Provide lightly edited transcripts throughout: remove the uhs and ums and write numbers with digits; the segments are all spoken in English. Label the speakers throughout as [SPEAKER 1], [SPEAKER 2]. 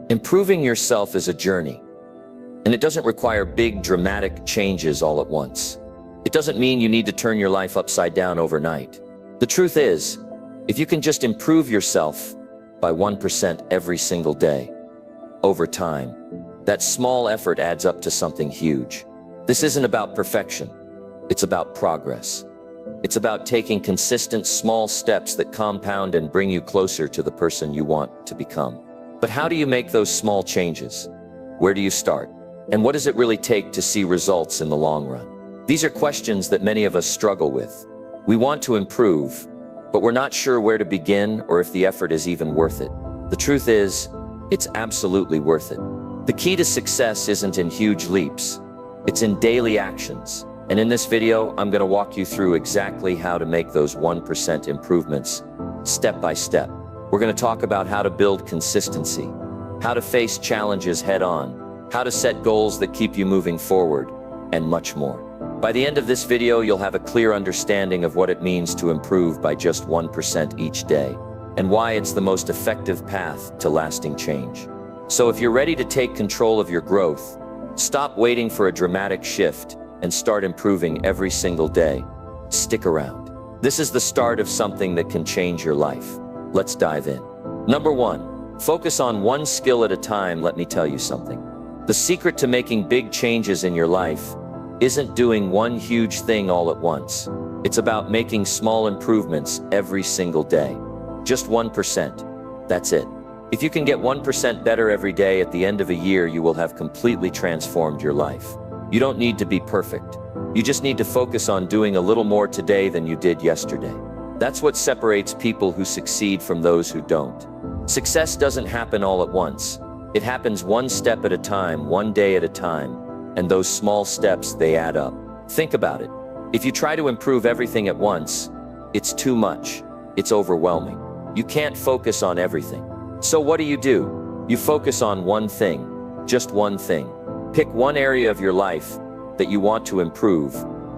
[SPEAKER 1] Improving yourself is a journey, and it doesn't require big, dramatic changes all at once. It doesn't mean you need to turn your life upside down overnight. The truth is, if you can just improve yourself by 1% every single day, over time, that small effort adds up to something huge. This isn't about perfection. It's about progress. It's about taking consistent small steps that compound and bring you closer to the person you want to become. But how do you make those small changes? Where do you start? And what does it really take to see results in the long run? These are questions that many of us struggle with. We want to improve, but we're not sure where to begin or if the effort is even worth it. The truth is, it's absolutely worth it. The key to success isn't in huge leaps. It's in daily actions. And in this video, I'm going to walk you through exactly how to make those 1% improvements, step by step. We're going to talk about how to build consistency, how to face challenges head on, how to set goals that keep you moving forward, and much more. By the end of this video, you'll have a clear understanding of what it means to improve by just 1% each day, and why it's the most effective path to lasting change. So if you're ready to take control of your growth, stop waiting for a dramatic shift and start improving every single day. Stick around. This is the start of something that can change your life. Let's dive in. Number 1, focus on one skill at a time. Let me tell you something. The secret to making big changes in your life isn't doing one huge thing all at once. It's about making small improvements every single day. Just 1%. That's it. If you can get 1% better every day, at the end of a year, you will have completely transformed your life. You don't need to be perfect. You just need to focus on doing a little more today than you did yesterday. That's what separates people who succeed from those who don't. Success doesn't happen all at once. It happens one step at a time, one day at a time, and those small steps, they add up. Think about it. If you try to improve everything at once, it's too much. It's overwhelming. You can't focus on everything. So what do? You focus on one thing, just one thing. Pick one area of your life that you want to improve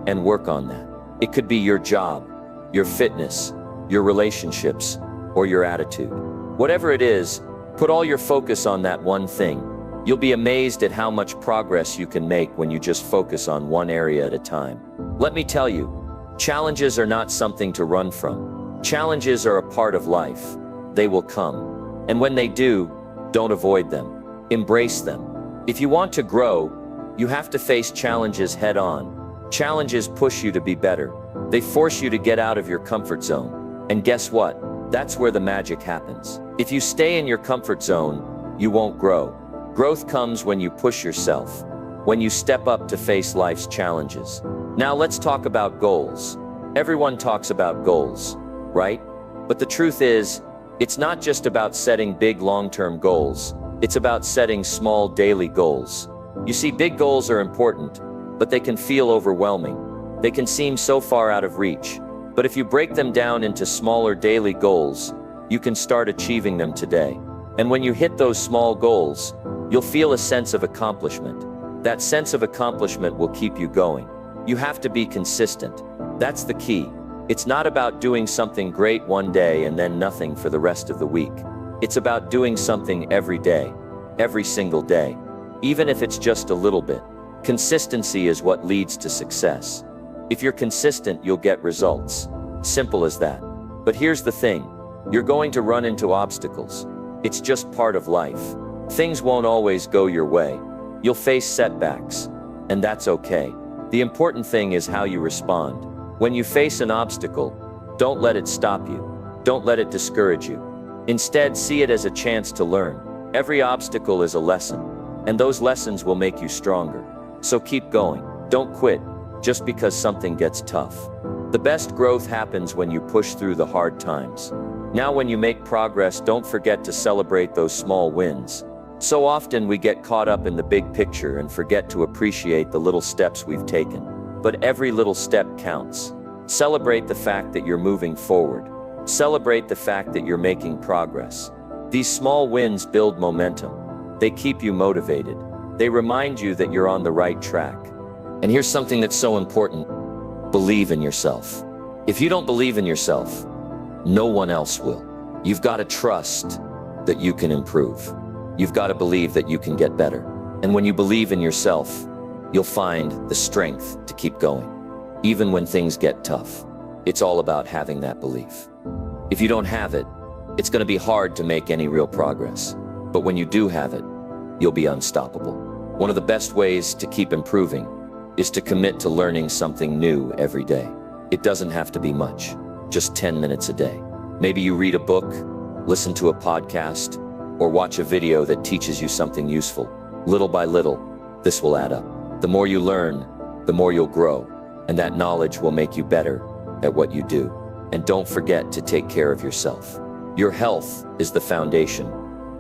[SPEAKER 1] and work on that. It could be your job, your fitness, your relationships, or your attitude. Whatever it is, put all your focus on that one thing. You'll be amazed at how much progress you can make when you just focus on one area at a time. Let me tell you, challenges are not something to run from. Challenges are a part of life. They will come. And when they do, don't avoid them. Embrace them. If you want to grow, you have to face challenges head on. Challenges push you to be better. They force you to get out of your comfort zone. And guess what? That's where the magic happens. If you stay in your comfort zone, you won't grow. Growth comes when you push yourself, when you step up to face life's challenges. Now let's talk about goals. Everyone talks about goals, right? But the truth is, it's not just about setting big long-term goals. It's about setting small daily goals. You see, big goals are important, but they can feel overwhelming. They can seem so far out of reach. But if you break them down into smaller daily goals, you can start achieving them today. And when you hit those small goals, you'll feel a sense of accomplishment. That sense of accomplishment will keep you going. You have to be consistent. That's the key. It's not about doing something great one day and then nothing for the rest of the week. It's about doing something every day, every single day, even if it's just a little bit. Consistency is what leads to success. If you're consistent, you'll get results. Simple as that. But here's the thing. You're going to run into obstacles. It's just part of life. Things won't always go your way. You'll face setbacks, and that's okay. The important thing is how you respond. When you face an obstacle, don't let it stop you. Don't let it discourage you. Instead, see it as a chance to learn. Every obstacle is a lesson, and those lessons will make you stronger. So keep going. Don't quit just because something gets tough. The best growth happens when you push through the hard times. Now, when you make progress, don't forget to celebrate those small wins. So often we get caught up in the big picture and forget to appreciate the little steps we've taken. But every little step counts. Celebrate the fact that you're moving forward. Celebrate the fact that you're making progress. These small wins build momentum. They keep you motivated. They remind you that you're on the right track. And here's something that's so important. Believe in yourself. If you don't believe in yourself, no one else will. You've got to trust that you can improve. You've got to believe that you can get better. And when you believe in yourself, you'll find the strength to keep going. Even when things get tough, it's all about having that belief. If you don't have it, it's going to be hard to make any real progress. But when you do have it, you'll be unstoppable. One of the best ways to keep improving is to commit to learning something new every day. It doesn't have to be much, just 10 minutes a day. Maybe you read a book, listen to a podcast, or watch a video that teaches you something useful. Little by little, this will add up. The more you learn, the more you'll grow, and that knowledge will make you better at what you do. And don't forget to take care of yourself. Your health is the foundation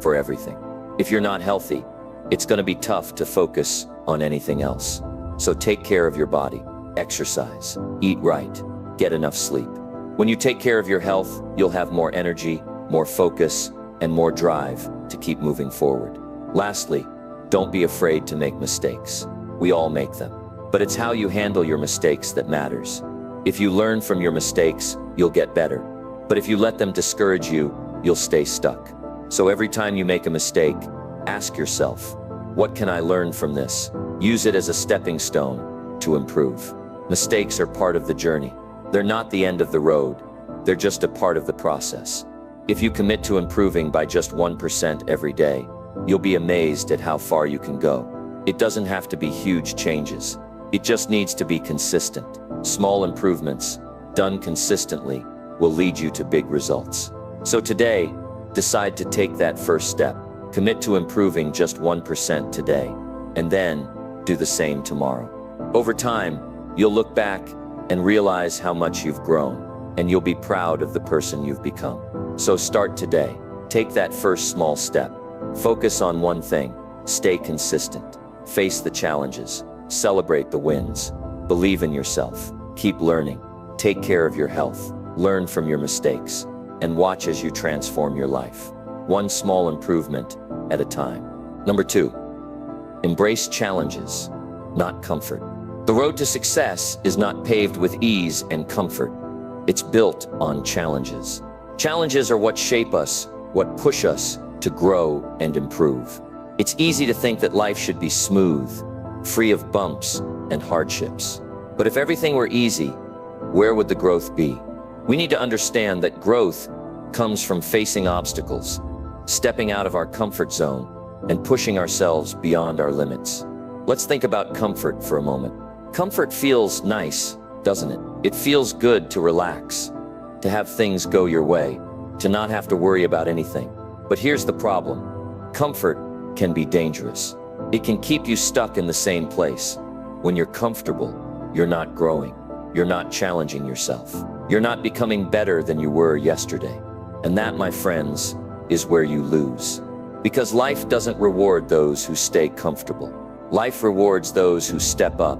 [SPEAKER 1] for everything. If you're not healthy, it's going to be tough to focus on anything else. So take care of your body, exercise, eat right, get enough sleep. When you take care of your health, you'll have more energy, more focus, and more drive to keep moving forward. Lastly, don't be afraid to make mistakes. We all make them. But it's how you handle your mistakes that matters. If you learn from your mistakes, you'll get better. But if you let them discourage you, you'll stay stuck. So every time you make a mistake, ask yourself, what can I learn from this? Use it as a stepping stone to improve. Mistakes are part of the journey. They're not the end of the road. They're just a part of the process. If you commit to improving by just 1% every day, you'll be amazed at how far you can go. It doesn't have to be huge changes. It just needs to be consistent. Small improvements, done consistently, will lead you to big results. So today, decide to take that first step. Commit to improving just 1% today, and then do the same tomorrow. Over time, you'll look back and realize how much you've grown, and you'll be proud of the person you've become. So start today. Take that first small step. Focus on one thing. Stay consistent. Face the challenges. Celebrate the wins. Believe in yourself. Keep learning. Take care of your health. Learn from your mistakes. And watch as you transform your life. One small improvement at a time. Number 2, embrace challenges, not comfort. The road to success is not paved with ease and comfort. It's built on challenges. Challenges are what shape us, what push us to grow and improve. It's easy to think that life should be smooth, free of bumps and hardships. But if everything were easy, where would the growth be? We need to understand that growth comes from facing obstacles, stepping out of our comfort zone, and pushing ourselves beyond our limits. Let's think about comfort for a moment. Comfort feels nice, doesn't it? It feels good to relax, to have things go your way, to not have to worry about anything. But here's the problem. Comfort can be dangerous. It can keep you stuck in the same place. When you're comfortable, you're not growing. You're not challenging yourself. You're not becoming better than you were yesterday. And that, my friends, is where you lose. Because life doesn't reward those who stay comfortable. Life rewards those who step up,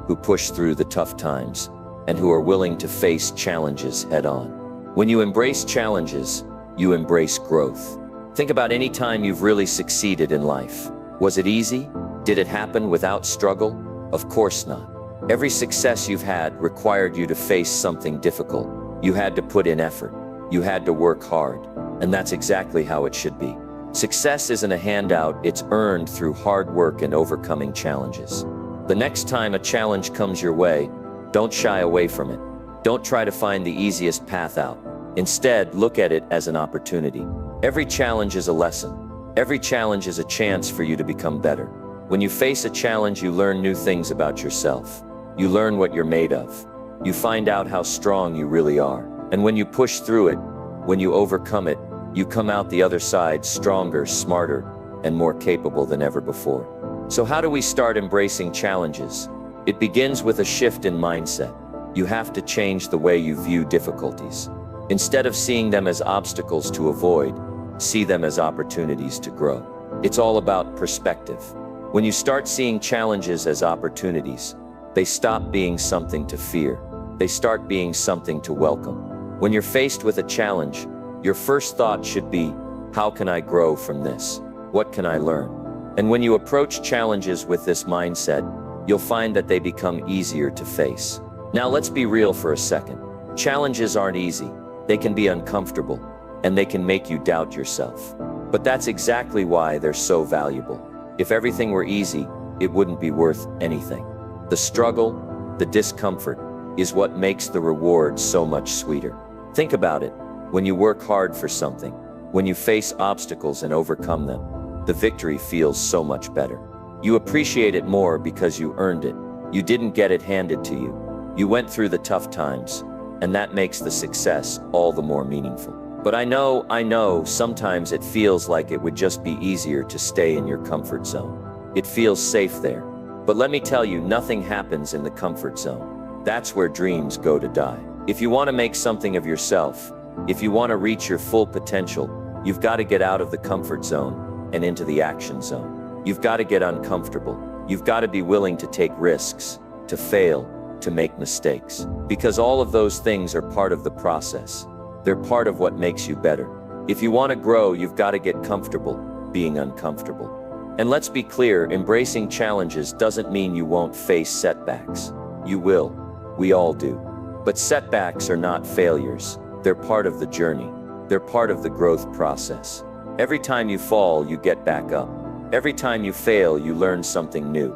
[SPEAKER 1] who push through the tough times, and who are willing to face challenges head on. When you embrace challenges, you embrace growth. Think about any time you've really succeeded in life. Was it easy? Did it happen without struggle? Of course not. Every success you've had required you to face something difficult. You had to put in effort. You had to work hard. And that's exactly how it should be. Success isn't a handout, it's earned through hard work and overcoming challenges. The next time a challenge comes your way, don't shy away from it. Don't try to find the easiest path out. Instead, look at it as an opportunity. Every challenge is a lesson. Every challenge is a chance for you to become better. When you face a challenge, you learn new things about yourself. You learn what you're made of. You find out how strong you really are. And when you push through it, when you overcome it, you come out the other side stronger, smarter, and more capable than ever before. So how do we start embracing challenges? It begins with a shift in mindset. You have to change the way you view difficulties. Instead of seeing them as obstacles to avoid, see them as opportunities to grow. It's all about perspective. When you start seeing challenges as opportunities, they stop being something to fear. They start being something to welcome. When you're faced with a challenge, your first thought should be, how can I grow from this? What can I learn? And when you approach challenges with this mindset, you'll find that they become easier to face. Now let's be real for a second. Challenges aren't easy. They can be uncomfortable, and they can make you doubt yourself. But that's exactly why they're so valuable. If everything were easy, it wouldn't be worth anything. The struggle, the discomfort, is what makes the reward so much sweeter. Think about it. When you work hard for something, when you face obstacles and overcome them, the victory feels so much better. You appreciate it more because you earned it. You didn't get it handed to you. You went through the tough times, and that makes the success all the more meaningful. But I know, sometimes it feels like it would just be easier to stay in your comfort zone. It feels safe there. But let me tell you, nothing happens in the comfort zone. That's where dreams go to die. If you want to make something of yourself, if you want to reach your full potential, you've got to get out of the comfort zone and into the action zone. You've got to get uncomfortable. You've got to be willing to take risks, to fail, to make mistakes. Because all of those things are part of the process. They're part of what makes you better. If you want to grow, you've got to get comfortable being uncomfortable. And let's be clear, embracing challenges doesn't mean you won't face setbacks. You will. We all do. But setbacks are not failures. They're part of the journey. They're part of the growth process. Every time you fall, you get back up. Every time you fail, you learn something new.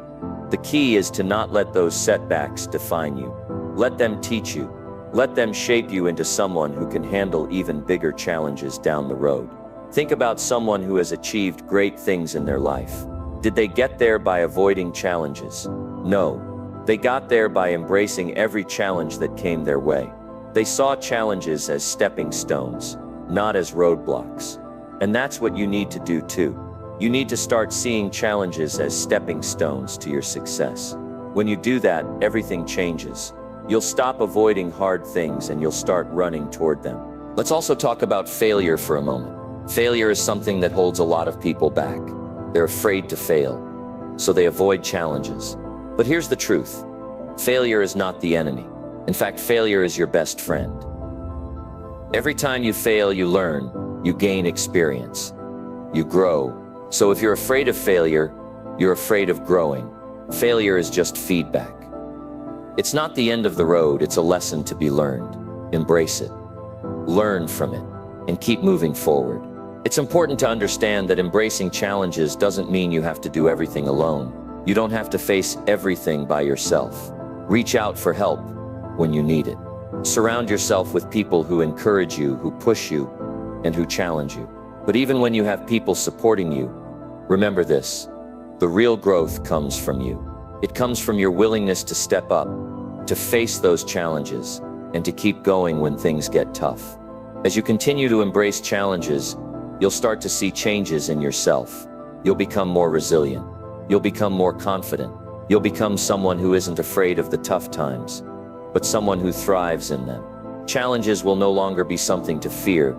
[SPEAKER 1] The key is to not let those setbacks define you. Let them teach you. Let them shape you into someone who can handle even bigger challenges down the road. Think about someone who has achieved great things in their life. Did they get there by avoiding challenges? No. They got there by embracing every challenge that came their way. They saw challenges as stepping stones, not as roadblocks. And that's what you need to do too. You need to start seeing challenges as stepping stones to your success. When you do that, everything changes. You'll stop avoiding hard things and you'll start running toward them. Let's also talk about failure for a moment. Failure is something that holds a lot of people back. They're afraid to fail, so they avoid challenges. But here's the truth. Failure is not the enemy. In fact, failure is your best friend. Every time you fail, you learn, you gain experience, you grow. So if you're afraid of failure, you're afraid of growing. Failure is just feedback. It's not the end of the road, it's a lesson to be learned. Embrace it, learn from it, and keep moving forward. It's important to understand that embracing challenges doesn't mean you have to do everything alone. You don't have to face everything by yourself. Reach out for help when you need it. Surround yourself with people who encourage you, who push you, and who challenge you. But even when you have people supporting you, remember this: the real growth comes from you. It comes from your willingness to step up, to face those challenges, and to keep going when things get tough. As you continue to embrace challenges, you'll start to see changes in yourself. You'll become more resilient. You'll become more confident. You'll become someone who isn't afraid of the tough times, but someone who thrives in them. Challenges will no longer be something to fear.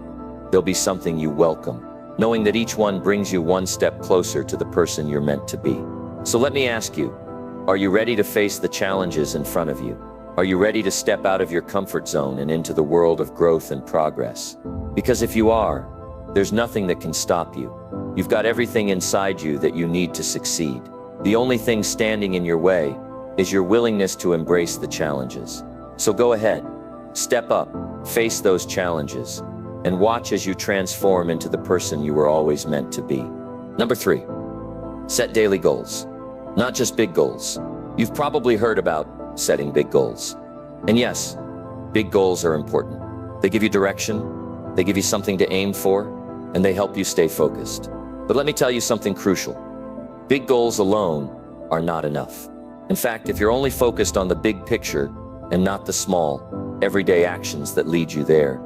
[SPEAKER 1] They'll be something you welcome, knowing that each one brings you one step closer to the person you're meant to be. So let me ask you, are you ready to face the challenges in front of you? Are you ready to step out of your comfort zone and into the world of growth and progress? Because if you are, there's nothing that can stop you. You've got everything inside you that you need to succeed. The only thing standing in your way is your willingness to embrace the challenges. So go ahead, step up, face those challenges, and watch as you transform into the person you were always meant to be. Number 3, set daily goals. Not just big goals. You've probably heard about setting big goals. And yes, big goals are important. They give you direction, they give you something to aim for, and they help you stay focused. But let me tell you something crucial. Big goals alone are not enough. In fact, if you're only focused on the big picture and not the small, everyday actions that lead you there,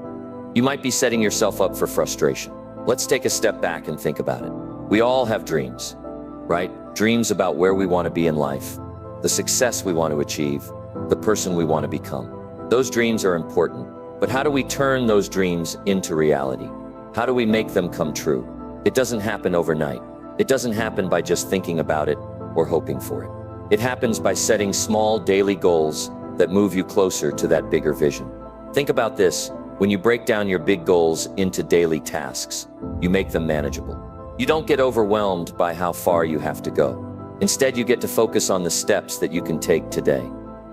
[SPEAKER 1] you might be setting yourself up for frustration. Let's take a step back and think about it. We all have dreams, right? Dreams about where we want to be in life, the success we want to achieve, the person we want to become. Those dreams are important, but how do we turn those dreams into reality? How do we make them come true? It doesn't happen overnight. It doesn't happen by just thinking about it or hoping for it. It happens by setting small daily goals that move you closer to that bigger vision. Think about this. When you break down your big goals into daily tasks, you make them manageable. You don't get overwhelmed by how far you have to go. Instead, you get to focus on the steps that you can take today,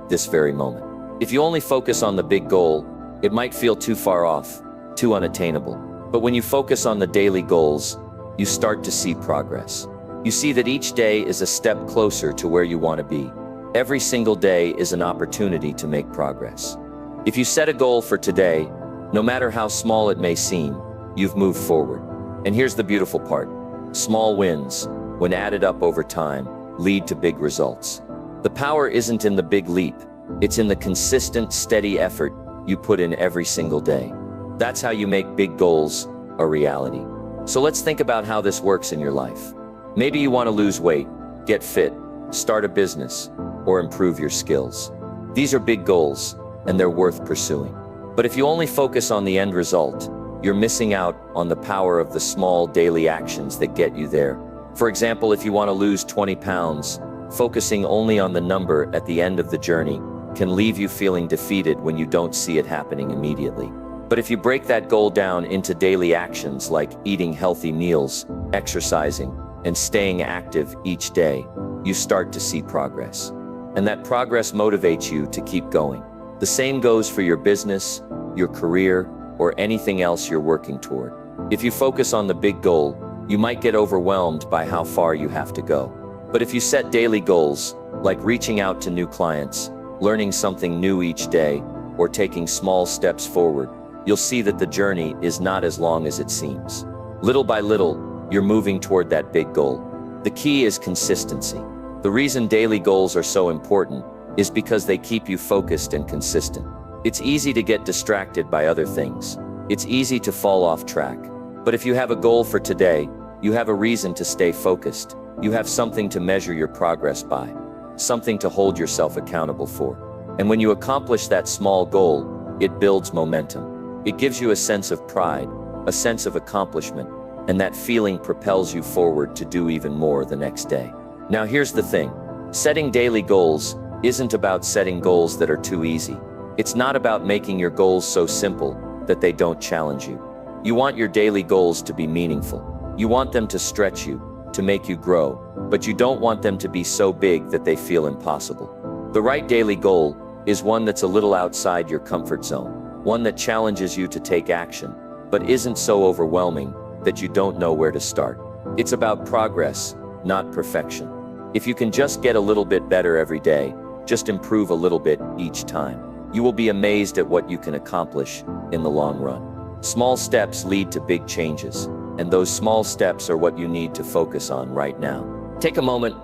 [SPEAKER 1] this very moment. If you only focus on the big goal, it might feel too far off, too unattainable. But when you focus on the daily goals, you start to see progress. You see that each day is a step closer to where you want to be. Every single day is an opportunity to make progress. If you set a goal for today, no matter how small it may seem, you've moved forward. And here's the beautiful part. Small wins, when added up over time, lead to big results. The power isn't in the big leap. It's in the consistent, steady effort you put in every single day. That's how you make big goals a reality. So let's think about how this works in your life. Maybe you want to lose weight, get fit, start a business, or improve your skills. These are big goals, and they're worth pursuing. But if you only focus on the end result, you're missing out on the power of the small daily actions that get you there. For example, if you want to lose 20 pounds, focusing only on the number at the end of the journey can leave you feeling defeated when you don't see it happening immediately. But if you break that goal down into daily actions like eating healthy meals, exercising, and staying active each day, you start to see progress. And that progress motivates you to keep going. The same goes for your business, your career, or anything else you're working toward. If you focus on the big goal, you might get overwhelmed by how far you have to go. But if you set daily goals, like reaching out to new clients, learning something new each day, or taking small steps forward, you'll see that the journey is not as long as it seems. Little by little, you're moving toward that big goal. The key is consistency. The reason daily goals are so important is because they keep you focused and consistent. It's easy to get distracted by other things. It's easy to fall off track. But if you have a goal for today, you have a reason to stay focused. You have something to measure your progress by, something to hold yourself accountable for. And when you accomplish that small goal, it builds momentum. It gives you a sense of pride, a sense of accomplishment, and that feeling propels you forward to do even more the next day. Now here's the thing. Setting daily goals isn't about setting goals that are too easy. It's not about making your goals so simple that they don't challenge you. You want your daily goals to be meaningful. You want them to stretch you, to make you grow, but you don't want them to be so big that they feel impossible. The right daily goal is one that's a little outside your comfort zone, one that challenges you to take action, but isn't so overwhelming that you don't know where to start. It's about progress, not perfection. If you can just get a little bit better every day, just improve a little bit each time, you will be amazed at what you can accomplish in the long run. Small steps lead to big changes, and those small steps are what you need to focus on right now. Take a moment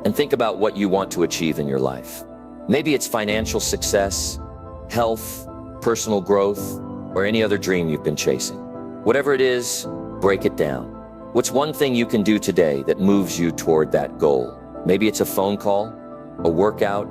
[SPEAKER 1] and think about what you want to achieve in your life. Maybe it's financial success, health, personal growth, or any other dream you've been chasing. Whatever it is, break it down. What's one thing you can do today that moves you toward that goal? Maybe it's a phone call, a workout,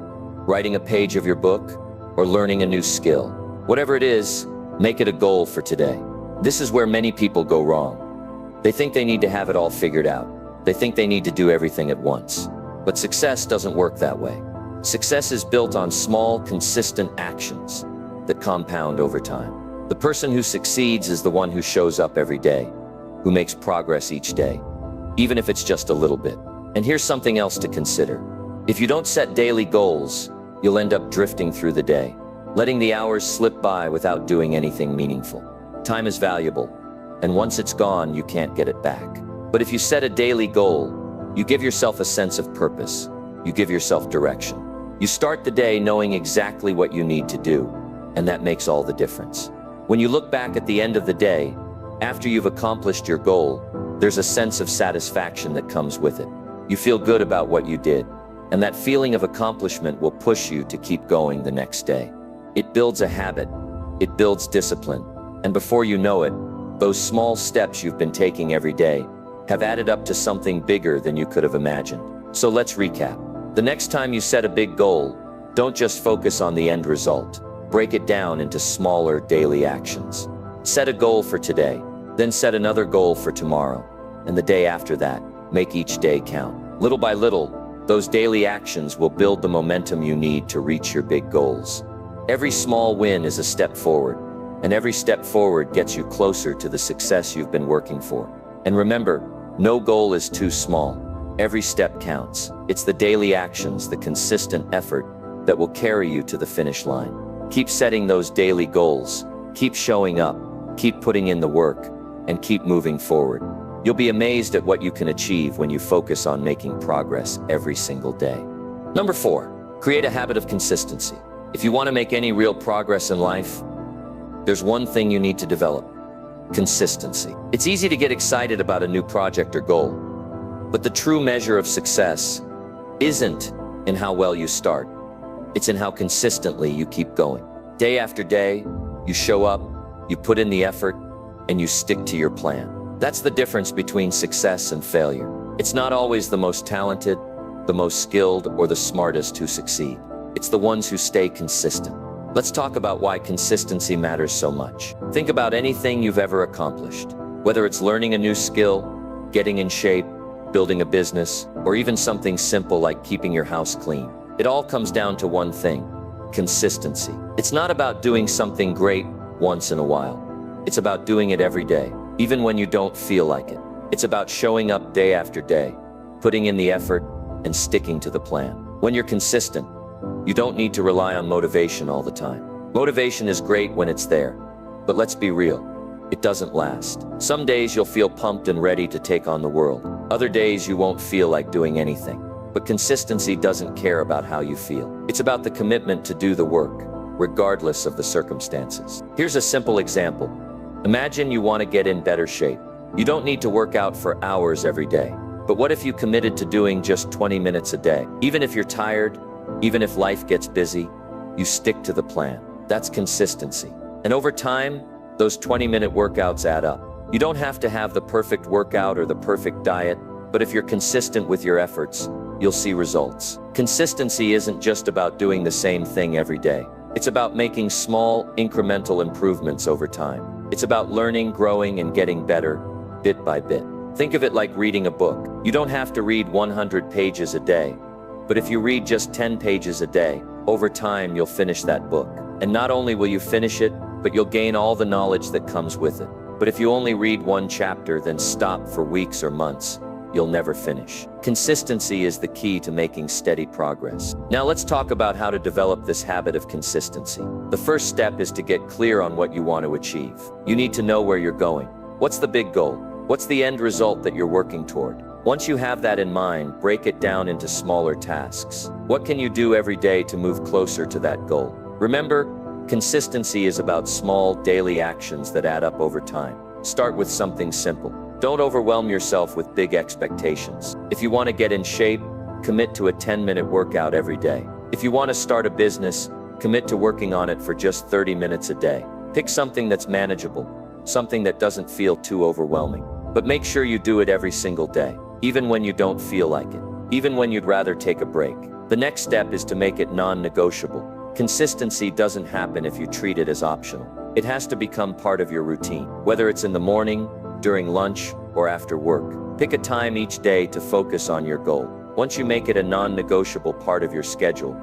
[SPEAKER 1] writing a page of your book, or learning a new skill. Whatever it is, make it a goal for today. This is where many people go wrong. They think they need to have it all figured out. They think they need to do everything at once. But success doesn't work that way. Success is built on small, consistent actions that compound over time. The person who succeeds is the one who shows up every day, who makes progress each day, even if it's just a little bit. And here's something else to consider. If you don't set daily goals, you'll end up drifting through the day, letting the hours slip by without doing anything meaningful. Time is valuable, and once it's gone, you can't get it back. But if you set a daily goal, you give yourself a sense of purpose. You give yourself direction. You start the day knowing exactly what you need to do, and that makes all the difference. When you look back at the end of the day, after you've accomplished your goal, there's a sense of satisfaction that comes with it. You feel good about what you did, and that feeling of accomplishment will push you to keep going the next day. It builds a habit, it builds discipline, and before you know it, those small steps you've been taking every day have added up to something bigger than you could have imagined. So let's recap. The next time you set a big goal, don't just focus on the end result. Break it down into smaller daily actions. Set a goal for today, then set another goal for tomorrow, and the day after that. Make each day count. Little by little, those daily actions will build the momentum you need to reach your big goals. Every small win is a step forward, and every step forward gets you closer to the success you've been working for. And remember, no goal is too small. Every step counts. It's the daily actions, the consistent effort that will carry you to the finish line. Keep setting those daily goals. Keep showing up. Keep putting in the work, and keep moving forward. You'll be amazed at what you can achieve when you focus on making progress every single day. Number 4, create a habit of consistency. If you want to make any real progress in life, there's one thing you need to develop: consistency. It's easy to get excited about a new project or goal, but the true measure of success isn't in how well you start. It's in how consistently you keep going. Day after day, you show up, you put in the effort, and you stick to your plan. That's the difference between success and failure. It's not always the most talented, the most skilled, or the smartest who succeed. It's the ones who stay consistent. Let's talk about why consistency matters so much. Think about anything you've ever accomplished. Whether it's learning a new skill, getting in shape, building a business, or even something simple like keeping your house clean. It all comes down to one thing: consistency. It's not about doing something great once in a while. It's about doing it every day, even when you don't feel like it. It's about showing up day after day, putting in the effort, and sticking to the plan. When you're consistent, you don't need to rely on motivation all the time. Motivation is great when it's there, but let's be real, it doesn't last. Some days you'll feel pumped and ready to take on the world. Other days you won't feel like doing anything. But consistency doesn't care about how you feel. It's about the commitment to do the work, regardless of the circumstances. Here's a simple example. Imagine you want to get in better shape. You don't need to work out for hours every day. But what if you committed to doing just 20 minutes a day? Even if you're tired, even if life gets busy, you stick to the plan. That's consistency. And over time, those 20-minute workouts add up. You don't have to have the perfect workout or the perfect diet, but if you're consistent with your efforts, you'll see results. Consistency isn't just about doing the same thing every day. It's about making small, incremental improvements over time. It's about learning, growing, and getting better, bit by bit. Think of it like reading a book. You don't have to read 100 pages a day, but if you read just 10 pages a day, over time you'll finish that book. And not only will you finish it, but you'll gain all the knowledge that comes with it. But if you only read one chapter, then stop for weeks or months, you'll never finish. Consistency is the key to making steady progress. Now let's talk about how to develop this habit of consistency. The first step is to get clear on what you want to achieve. You need to know where you're going. What's the big goal? What's the end result that you're working toward? Once you have that in mind, break it down into smaller tasks. What can you do every day to move closer to that goal? Remember, consistency is about small, daily actions that add up over time. Start with something simple. Don't overwhelm yourself with big expectations. If you want to get in shape, commit to a 10-minute workout every day. If you want to start a business, commit to working on it for just 30 minutes a day. Pick something that's manageable, something that doesn't feel too overwhelming. But make sure you do it every single day, even when you don't feel like it, even when you'd rather take a break. The next step is to make it non-negotiable. Consistency doesn't happen if you treat it as optional. It has to become part of your routine, whether it's in the morning, during lunch, or after work. Pick a time each day to focus on your goal. Once you make it a non-negotiable part of your schedule,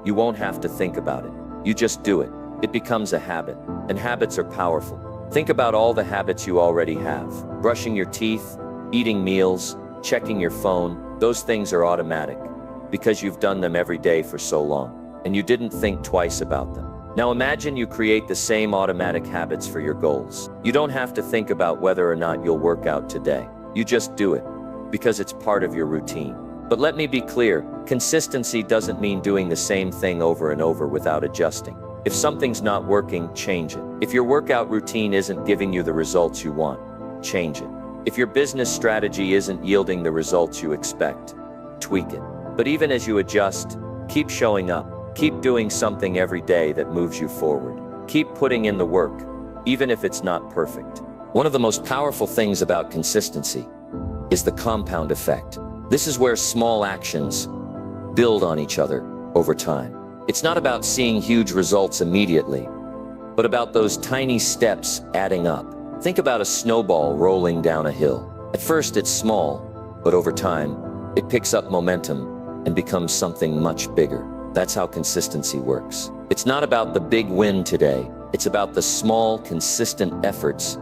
[SPEAKER 1] you won't have to think about it. You just do it. It becomes a habit, and habits are powerful. Think about all the habits you already have. Brushing your teeth, eating meals, checking your phone, those things are automatic because you've done them every day for so long, and you didn't think twice about them. Now imagine you create the same automatic habits for your goals. You don't have to think about whether or not you'll work out today. You just do it, because it's part of your routine. But let me be clear, consistency doesn't mean doing the same thing over and over without adjusting. If something's not working, change it. If your workout routine isn't giving you the results you want, change it. If your business strategy isn't yielding the results you expect, tweak it. But even as you adjust, keep showing up. Keep doing something every day that moves you forward. Keep putting in the work, even if it's not perfect. One of the most powerful things about consistency is the compound effect. This is where small actions build on each other over time. It's not about seeing huge results immediately, but about those tiny steps adding up. Think about a snowball rolling down a hill. At first it's small, but over time, it picks up momentum and becomes something much bigger. That's how consistency works. It's not about the big win today. It's about the small, consistent efforts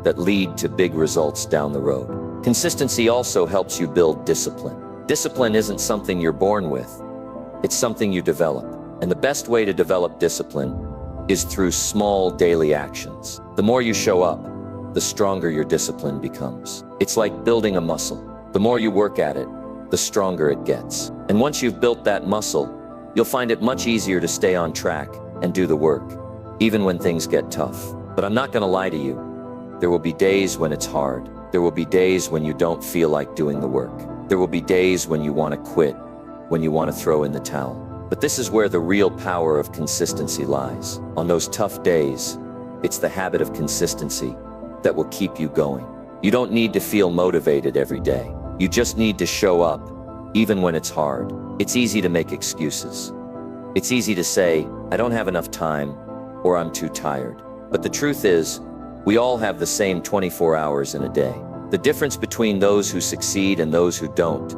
[SPEAKER 1] that lead to big results down the road. Consistency also helps you build discipline. Discipline isn't something you're born with. It's something you develop. And the best way to develop discipline is through small daily actions. The more you show up, the stronger your discipline becomes. It's like building a muscle. The more you work at it, the stronger it gets. And once you've built that muscle, you'll find it much easier to stay on track and do the work, even when things get tough. But I'm not gonna lie to you. There will be days when it's hard. There will be days when you don't feel like doing the work. There will be days when you want to quit, when you want to throw in the towel. But this is where the real power of consistency lies. On those tough days, it's the habit of consistency that will keep you going. You don't need to feel motivated every day. You just need to show up, even when it's hard. It's easy to make excuses. It's easy to say, I don't have enough time, or I'm too tired. But the truth is, we all have the same 24 hours in a day. The difference between those who succeed and those who don't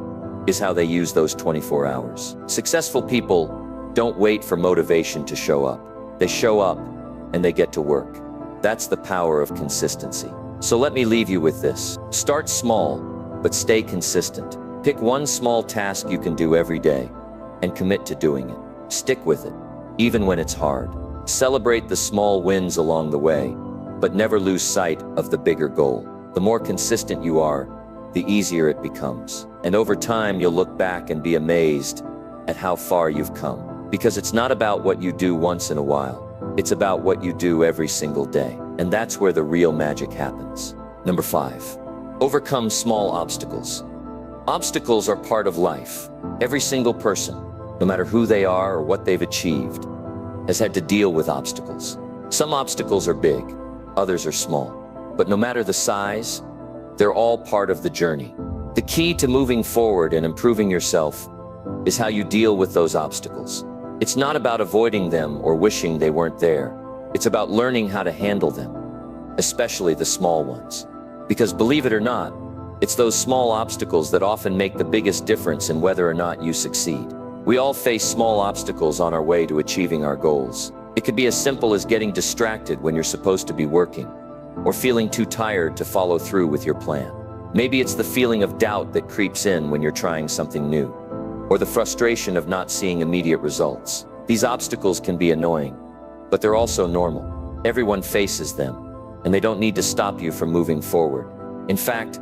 [SPEAKER 1] is how they use those 24 hours. Successful people don't wait for motivation to show up. They show up and they get to work. That's the power of consistency. So let me leave you with this. Start small, but stay consistent. Pick one small task you can do every day and commit to doing it. Stick with it, even when it's hard. Celebrate the small wins along the way, but never lose sight of the bigger goal. The more consistent you are, the easier it becomes. And over time, you'll look back and be amazed at how far you've come. Because it's not about what you do once in a while. It's about what you do every single day. And that's where the real magic happens. Number 5, overcome small obstacles. Obstacles are part of life. Every single person, no matter who they are or what they've achieved, has had to deal with obstacles. Some obstacles are big, others are small. But no matter the size, they're all part of the journey. The key to moving forward and improving yourself is how you deal with those obstacles. It's not about avoiding them or wishing they weren't there. It's about learning how to handle them, especially the small ones. Because believe it or not, it's those small obstacles that often make the biggest difference in whether or not you succeed. We all face small obstacles on our way to achieving our goals. It could be as simple as getting distracted when you're supposed to be working, or feeling too tired to follow through with your plan. Maybe it's the feeling of doubt that creeps in when you're trying something new, or the frustration of not seeing immediate results. These obstacles can be annoying, but they're also normal. Everyone faces them, and they don't need to stop you from moving forward. In fact,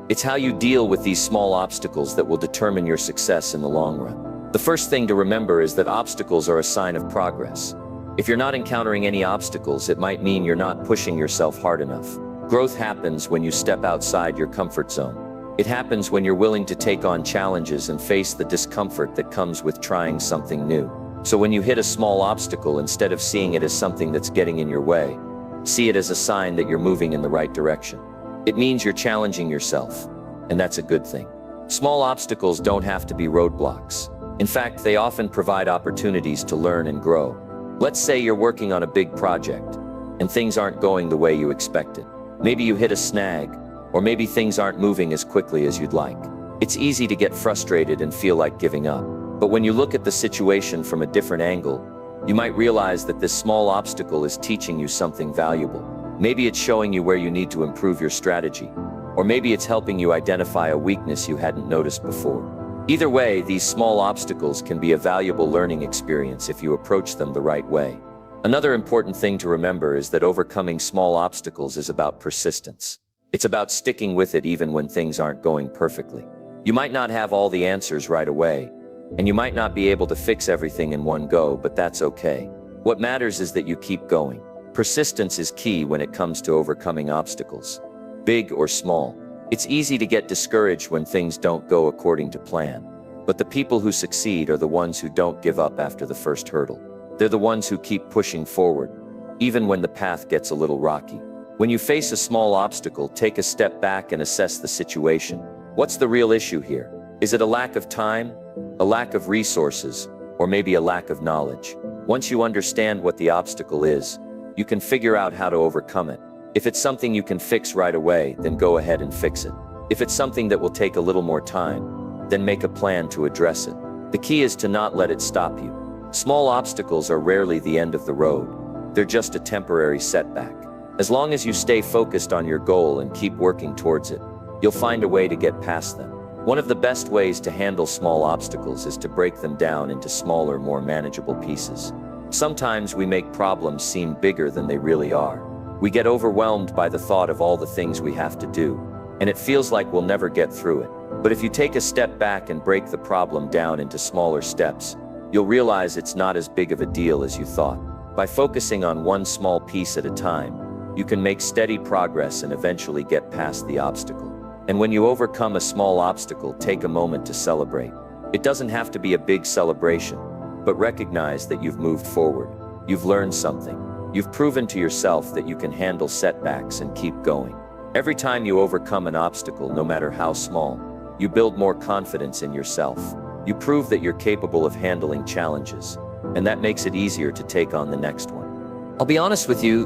[SPEAKER 1] it's how you deal with these small obstacles that will determine your success in the long run. The first thing to remember is that obstacles are a sign of progress. If you're not encountering any obstacles, it might mean you're not pushing yourself hard enough. Growth happens when you step outside your comfort zone. It happens when you're willing to take on challenges and face the discomfort that comes with trying something new. So when you hit a small obstacle, instead of seeing it as something that's getting in your way, see it as a sign that you're moving in the right direction. It means you're challenging yourself, and that's a good thing. Small obstacles don't have to be roadblocks. In fact, they often provide opportunities to learn and grow. Let's say you're working on a big project, and things aren't going the way you expected. Maybe you hit a snag, or maybe things aren't moving as quickly as you'd like. It's easy to get frustrated and feel like giving up. But when you look at the situation from a different angle, you might realize that this small obstacle is teaching you something valuable. Maybe it's showing you where you need to improve your strategy, or maybe it's helping you identify a weakness you hadn't noticed before. Either way, these small obstacles can be a valuable learning experience if you approach them the right way. Another important thing to remember is that overcoming small obstacles is about persistence. It's about sticking with it even when things aren't going perfectly. You might not have all the answers right away, and you might not be able to fix everything in one go, but that's okay. What matters is that you keep going. Persistence is key when it comes to overcoming obstacles, big or small. It's easy to get discouraged when things don't go according to plan, but the people who succeed are the ones who don't give up after the first hurdle. They're the ones who keep pushing forward, even when the path gets a little rocky. When you face a small obstacle, take a step back and assess the situation. What's the real issue here? Is it a lack of time, a lack of resources, or maybe a lack of knowledge? Once you understand what the obstacle is, you can figure out how to overcome it. If it's something you can fix right away, then go ahead and fix it. If it's something that will take a little more time, then make a plan to address it. The key is to not let it stop you. Small obstacles are rarely the end of the road. They're just a temporary setback. As long as you stay focused on your goal and keep working towards it, you'll find a way to get past them. One of the best ways to handle small obstacles is to break them down into smaller, more manageable pieces. Sometimes we make problems seem bigger than they really are. We get overwhelmed by the thought of all the things we have to do, and it feels like we'll never get through it. But if you take a step back and break the problem down into smaller steps, you'll realize it's not as big of a deal as you thought. By focusing on one small piece at a time, you can make steady progress and eventually get past the obstacle. And when you overcome a small obstacle, take a moment to celebrate. It doesn't have to be a big celebration, but recognize that you've moved forward. You've learned something. You've proven to yourself that you can handle setbacks and keep going. Every time you overcome an obstacle, no matter how small, you build more confidence in yourself. You prove that you're capable of handling challenges, and that makes it easier to take on the next one. I'll be honest with you,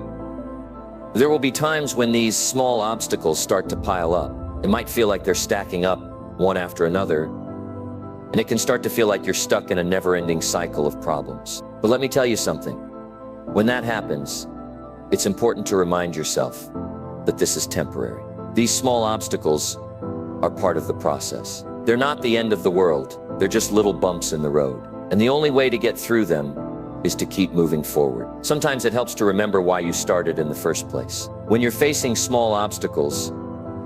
[SPEAKER 1] there will be times when these small obstacles start to pile up. It might feel like they're stacking up one after another, and it can start to feel like you're stuck in a never-ending cycle of problems. But let me tell you something. When that happens, it's important to remind yourself that this is temporary. These small obstacles are part of the process. They're not the end of the world. They're just little bumps in the road. And the only way to get through them is to keep moving forward. Sometimes it helps to remember why you started in the first place. When you're facing small obstacles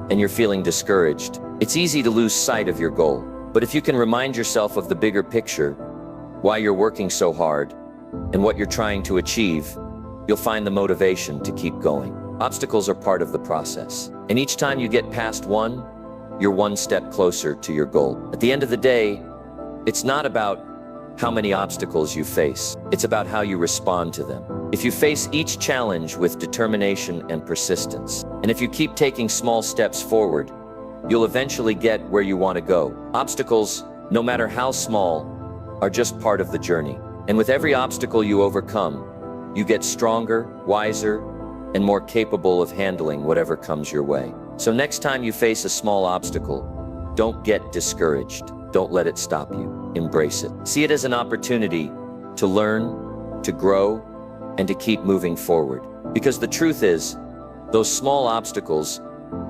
[SPEAKER 1] and you're feeling discouraged, it's easy to lose sight of your goal. But if you can remind yourself of the bigger picture, why you're working so hard, and what you're trying to achieve, you'll find the motivation to keep going. Obstacles are part of the process, and each time you get past one, you're one step closer to your goal. At the end of the day, it's not about how many obstacles you face. It's about how you respond to them. If you face each challenge with determination and persistence, and if you keep taking small steps forward, you'll eventually get where you want to go. Obstacles, no matter how small, are just part of the journey. And with every obstacle you overcome, you get stronger, wiser, and more capable of handling whatever comes your way. So next time you face a small obstacle, don't get discouraged. Don't let it stop you. Embrace it. See it as an opportunity to learn, to grow, and to keep moving forward. Because the truth is, those small obstacles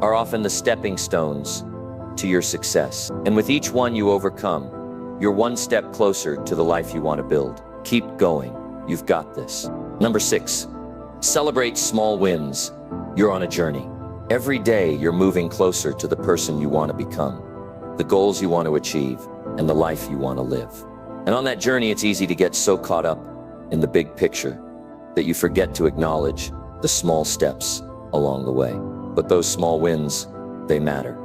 [SPEAKER 1] are often the stepping stones to your success. And with each one you overcome, you're one step closer to the life you want to build. Keep going. You've got this. Number 6, celebrate small wins. You're on a journey. Every day you're moving closer to the person you want to become, the goals you want to achieve, and the life you want to live. And on that journey, it's easy to get so caught up in the big picture that you forget to acknowledge the small steps along the way. But those small wins, they matter.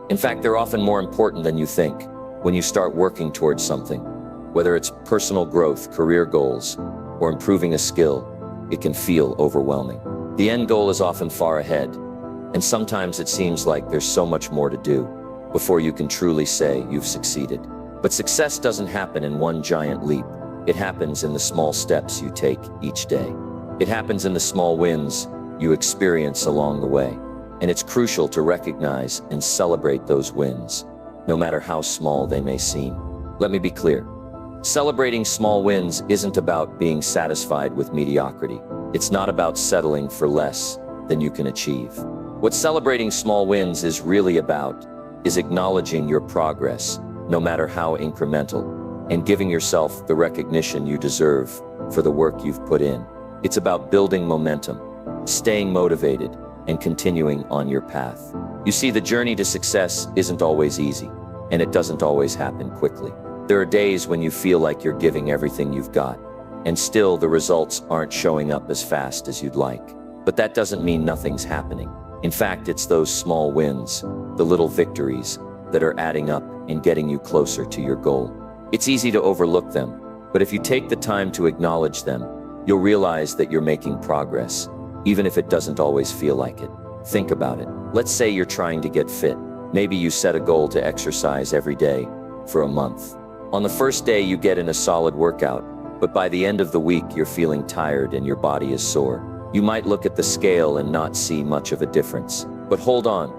[SPEAKER 1] In fact, they're often more important than you think. When you start working towards something, whether it's personal growth, career goals, or improving a skill, it can feel overwhelming. The end goal is often far ahead, and sometimes it seems like there's so much more to do before you can truly say you've succeeded. But success doesn't happen in one giant leap. It happens in the small steps you take each day. It happens in the small wins you experience along the way. And it's crucial to recognize and celebrate those wins, no matter how small they may seem. Let me be clear. Celebrating small wins isn't about being satisfied with mediocrity. It's not about settling for less than you can achieve. What celebrating small wins is really about is acknowledging your progress, no matter how incremental, and giving yourself the recognition you deserve for the work you've put in. It's about building momentum, staying motivated, and continuing on your path. You see, the journey to success isn't always easy, and it doesn't always happen quickly. There are days when you feel like you're giving everything you've got, and still the results aren't showing up as fast as you'd like. But that doesn't mean nothing's happening. In fact, it's those small wins, the little victories, that are adding up and getting you closer to your goal. It's easy to overlook them, but if you take the time to acknowledge them, you'll realize that you're making progress, even if it doesn't always feel like it. Think about it. Let's say you're trying to get fit. Maybe you set a goal to exercise every day for a month. On the first day, you get in a solid workout, but by the end of the week, you're feeling tired and your body is sore. You might look at the scale and not see much of a difference. But hold on.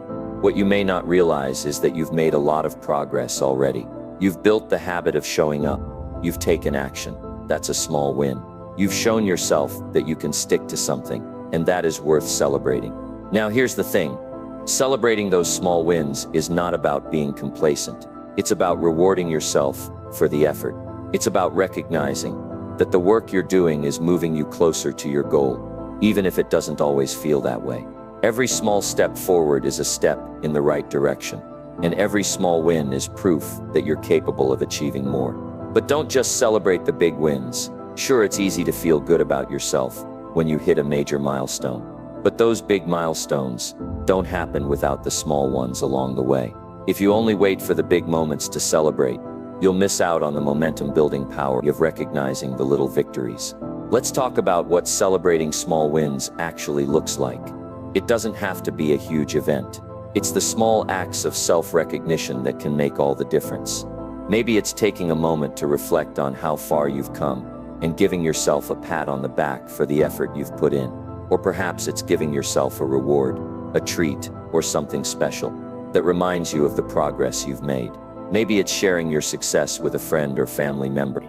[SPEAKER 1] What you may not realize is that you've made a lot of progress already. You've built the habit of showing up. You've taken action. That's a small win. You've shown yourself that you can stick to something, and that is worth celebrating. Now here's the thing. Celebrating those small wins is not about being complacent. It's about rewarding yourself for the effort. It's about recognizing that the work you're doing is moving you closer to your goal, even if it doesn't always feel that way. Every small step forward is a step in the right direction, and every small win is proof that you're capable of achieving more. But don't just celebrate the big wins. Sure, it's easy to feel good about yourself when you hit a major milestone. But those big milestones don't happen without the small ones along the way. If you only wait for the big moments to celebrate, you'll miss out on the momentum-building power of recognizing the little victories. Let's talk about what celebrating small wins actually looks like. It doesn't have to be a huge event. It's the small acts of self-recognition that can make all the difference. Maybe it's taking a moment to reflect on how far you've come and giving yourself a pat on the back for the effort you've put in. Or perhaps it's giving yourself a reward, a treat, or something special that reminds you of the progress you've made. Maybe it's sharing your success with a friend or family member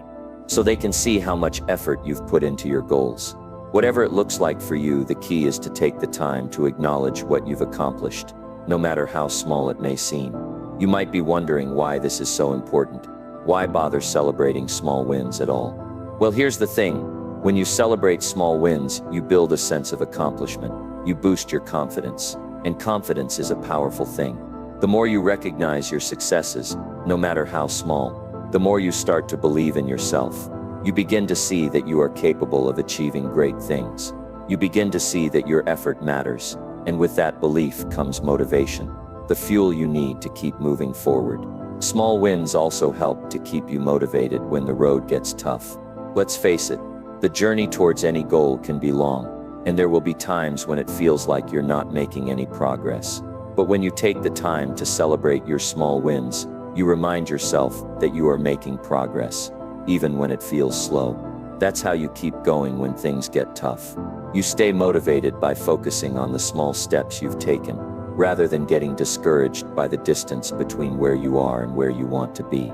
[SPEAKER 1] so they can see how much effort you've put into your goals. Whatever it looks like for you, the key is to take the time to acknowledge what you've accomplished, no matter how small it may seem. You might be wondering why this is so important. Why bother celebrating small wins at all? Well, here's the thing. When you celebrate small wins, you build a sense of accomplishment. You boost your confidence, and confidence is a powerful thing. The more you recognize your successes, no matter how small, the more you start to believe in yourself. You begin to see that you are capable of achieving great things. You begin to see that your effort matters, and with that belief comes motivation, the fuel you need to keep moving forward. Small wins also help to keep you motivated when the road gets tough. Let's face it, the journey towards any goal can be long, and there will be times when it feels like you're not making any progress. But when you take the time to celebrate your small wins, you remind yourself that you are making progress, even when it feels slow. That's how you keep going when things get tough. You stay motivated by focusing on the small steps you've taken, rather than getting discouraged by the distance between where you are and where you want to be.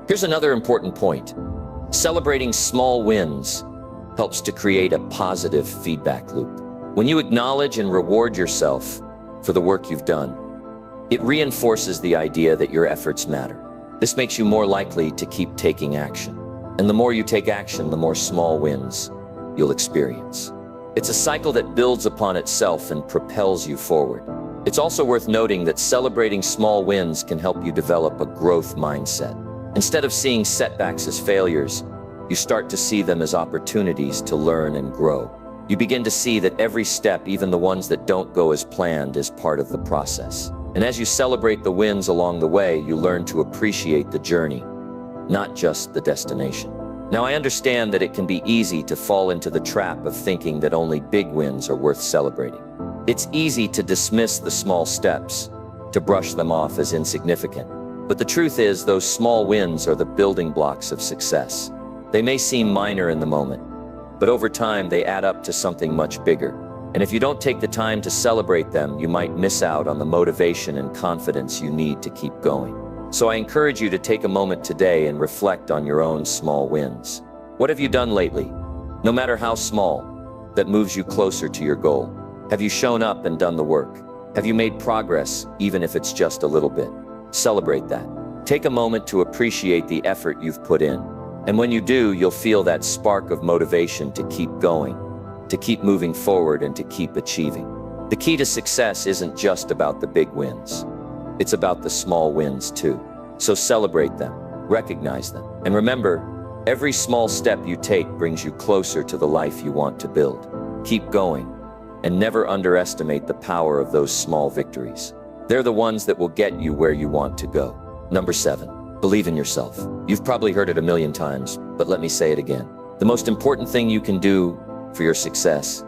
[SPEAKER 1] Here's another important point. Celebrating small wins helps to create a positive feedback loop. When you acknowledge and reward yourself for the work you've done, it reinforces the idea that your efforts matter. This makes you more likely to keep taking action. And the more you take action, the more small wins you'll experience. It's a cycle that builds upon itself and propels you forward. It's also worth noting that celebrating small wins can help you develop a growth mindset. Instead of seeing setbacks as failures, you start to see them as opportunities to learn and grow. You begin to see that every step, even the ones that don't go as planned, is part of the process. And as you celebrate the wins along the way, you learn to appreciate the journey, not just the destination. Now, I understand that it can be easy to fall into the trap of thinking that only big wins are worth celebrating. It's easy to dismiss the small steps, to brush them off as insignificant. But the truth is, those small wins are the building blocks of success. They may seem minor in the moment, but over time they add up to something much bigger. And if you don't take the time to celebrate them, you might miss out on the motivation and confidence you need to keep going. So I encourage you to take a moment today and reflect on your own small wins. What have you done lately, no matter how small, that moves you closer to your goal? Have you shown up and done the work? Have you made progress, even if it's just a little bit? Celebrate that. Take a moment to appreciate the effort you've put in. And when you do, you'll feel that spark of motivation to keep going, to keep moving forward, and to keep achieving. The key to success isn't just about the big wins. It's about the small wins too. So celebrate them, recognize them, and remember, every small step you take brings you closer to the life you want to build. Keep going, and never underestimate the power of those small victories. They're the ones that will get you where you want to go. Number 7, believe in yourself. You've probably heard it a million times, but let me say it again. The most important thing you can do for your success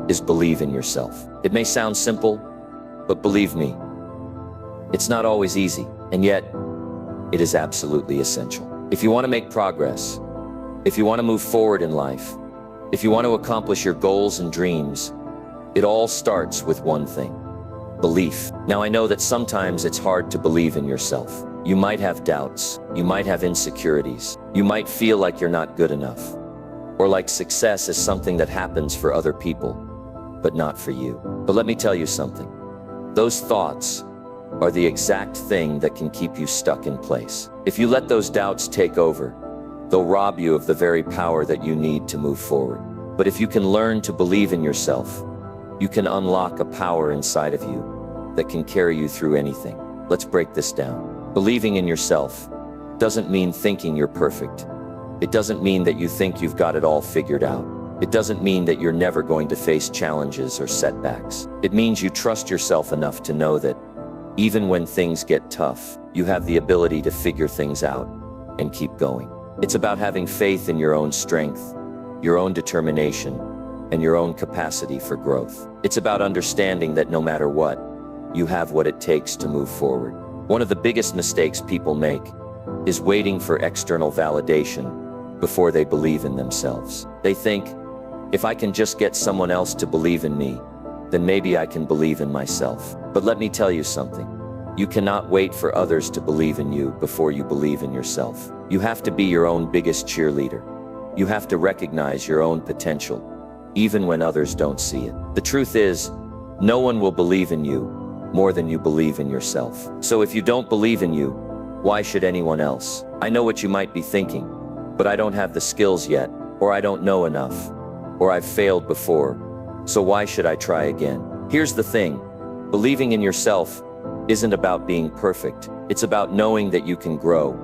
[SPEAKER 1] is believe in yourself. It may sound simple, but believe me, it's not always easy, and yet it is absolutely essential. If you want to make progress, if you want to move forward in life, if you want to accomplish your goals and dreams, it all starts with one thing: belief. Now, I know that sometimes it's hard to believe in yourself. You might have doubts, you might have insecurities, you might feel like you're not good enough, or like success is something that happens for other people, but not for you. But let me tell you something. Those thoughts are the exact thing that can keep you stuck in place. If you let those doubts take over, they'll rob you of the very power that you need to move forward. But if you can learn to believe in yourself, you can unlock a power inside of you that can carry you through anything. Let's break this down. Believing in yourself doesn't mean thinking you're perfect. It doesn't mean that you think you've got it all figured out. It doesn't mean that you're never going to face challenges or setbacks. It means you trust yourself enough to know that even when things get tough, you have the ability to figure things out and keep going. It's about having faith in your own strength, your own determination, and your own capacity for growth. It's about understanding that no matter what, you have what it takes to move forward. One of the biggest mistakes people make is waiting for external validation before they believe in themselves. They think, if I can just get someone else to believe in me, then maybe I can believe in myself. But let me tell you something. You cannot wait for others to believe in you before you believe in yourself. You have to be your own biggest cheerleader. You have to recognize your own potential, even when others don't see it. The truth is, no one will believe in you more than you believe in yourself. So if you don't believe in you, why should anyone else? I know what you might be thinking, but I don't have the skills yet, or I don't know enough, or I've failed before, so why should I try again? Here's the thing, believing in yourself isn't about being perfect. It's about knowing that you can grow,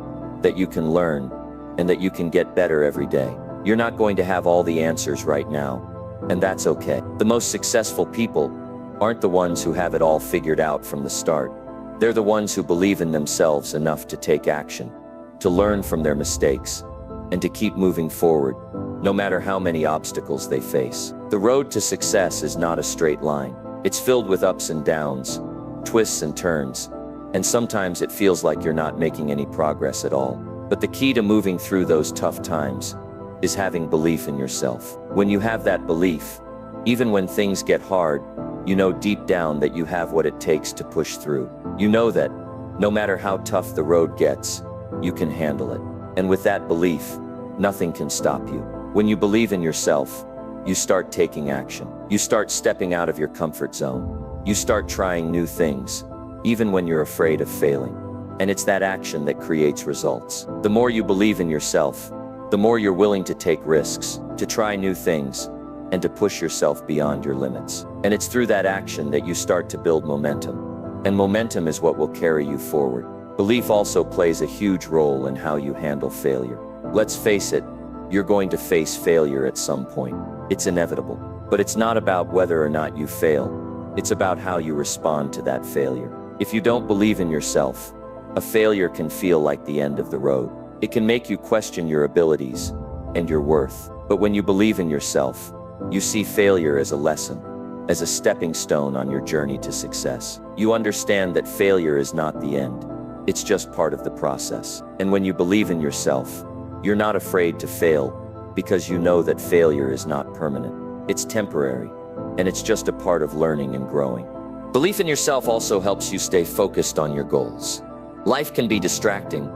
[SPEAKER 1] that you can learn, and that you can get better every day. You're not going to have all the answers right now, and that's okay. The most successful people aren't the ones who have it all figured out from the start. They're the ones who believe in themselves enough to take action, to learn from their mistakes, and to keep moving forward, no matter how many obstacles they face. The road to success is not a straight line. It's filled with ups and downs, twists and turns, and sometimes it feels like you're not making any progress at all. But the key to moving through those tough times is having belief in yourself. When you have that belief, even when things get hard, you know deep down that you have what it takes to push through. You know that, no matter how tough the road gets, you can handle it. And with that belief, nothing can stop you. When you believe in yourself, you start taking action. You start stepping out of your comfort zone. You start trying new things, even when you're afraid of failing. And it's that action that creates results. The more you believe in yourself, the more you're willing to take risks, to try new things, and to push yourself beyond your limits. And it's through that action that you start to build momentum. And momentum is what will carry you forward. Belief also plays a huge role in how you handle failure. Let's face it, you're going to face failure at some point. It's inevitable. But it's not about whether or not you fail. It's about how you respond to that failure. If you don't believe in yourself, a failure can feel like the end of the road. It can make you question your abilities and your worth. But when you believe in yourself, you see failure as a lesson, as a stepping stone on your journey to success. You understand that failure is not the end. It's just part of the process. And when you believe in yourself, you're not afraid to fail because you know that failure is not permanent. It's temporary, and it's just a part of learning and growing. Belief in yourself also helps you stay focused on your goals. Life can be distracting,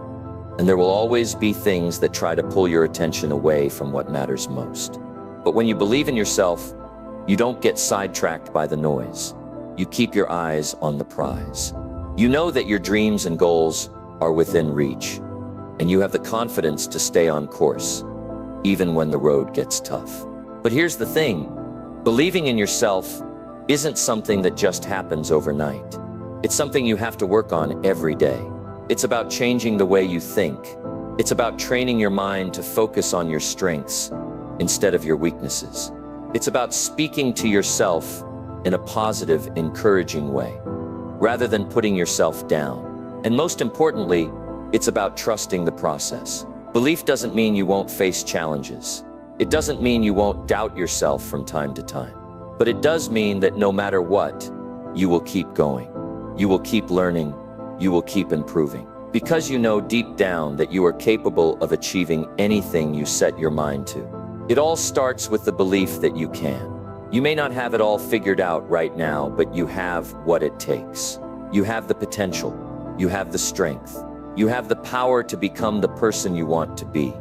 [SPEAKER 1] and there will always be things that try to pull your attention away from what matters most. But when you believe in yourself, you don't get sidetracked by the noise. You keep your eyes on the prize. You know that your dreams and goals are within reach, and you have the confidence to stay on course, even when the road gets tough. But here's the thing, believing in yourself isn't something that just happens overnight. It's something you have to work on every day. It's about changing the way you think. It's about training your mind to focus on your strengths instead of your weaknesses. It's about speaking to yourself in a positive, encouraging way, rather than putting yourself down. And most importantly, it's about trusting the process. Belief doesn't mean you won't face challenges. It doesn't mean you won't doubt yourself from time to time. But it does mean that no matter what, you will keep going. You will keep learning. You will keep improving. Because you know deep down that you are capable of achieving anything you set your mind to. It all starts with the belief that you can. You may not have it all figured out right now, but you have what it takes. You have the potential. You have the strength. You have the power to become the person you want to be,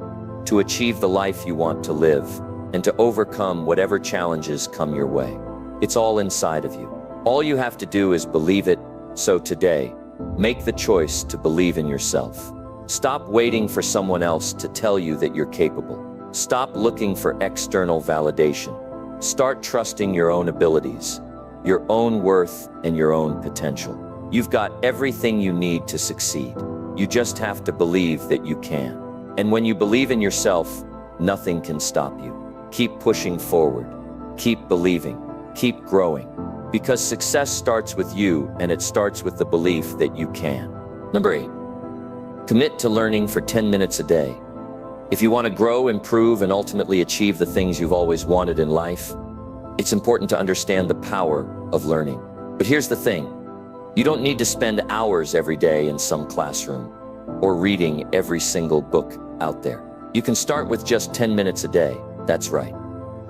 [SPEAKER 1] to achieve the life you want to live, and to overcome whatever challenges come your way. It's all inside of you. All you have to do is believe it. So today, make the choice to believe in yourself. Stop waiting for someone else to tell you that you're capable. Stop looking for external validation. Start trusting your own abilities, your own worth, and your own potential. You've got everything you need to succeed. You just have to believe that you can. And when you believe in yourself, nothing can stop you. Keep pushing forward. Keep believing. Keep growing. Because success starts with you, and it starts with the belief that you can. Number 8, commit to learning for 10 minutes a day. If you want to grow, improve, and ultimately achieve the things you've always wanted in life, it's important to understand the power of learning. But here's the thing. You don't need to spend hours every day in some classroom or reading every single book out there. You can start with just 10 minutes a day. That's right,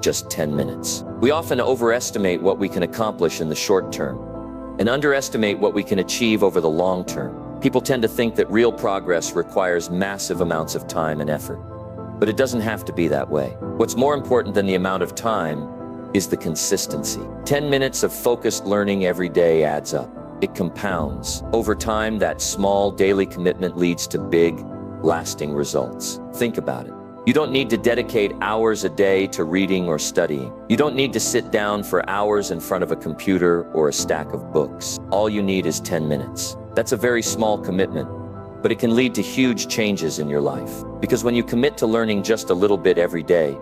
[SPEAKER 1] just 10 minutes. We often overestimate what we can accomplish in the short term and underestimate what we can achieve over the long term. People tend to think that real progress requires massive amounts of time and effort. But it doesn't have to be that way. What's more important than the amount of time is the consistency. 10 minutes of focused learning every day adds up. It compounds. Over time, that small daily commitment leads to big, lasting results. Think about it. You don't need to dedicate hours a day to reading or studying. You don't need to sit down for hours in front of a computer or a stack of books. All you need is 10 minutes. That's a very small commitment, but it can lead to huge changes in your life. Because when you commit to learning just a little bit every day,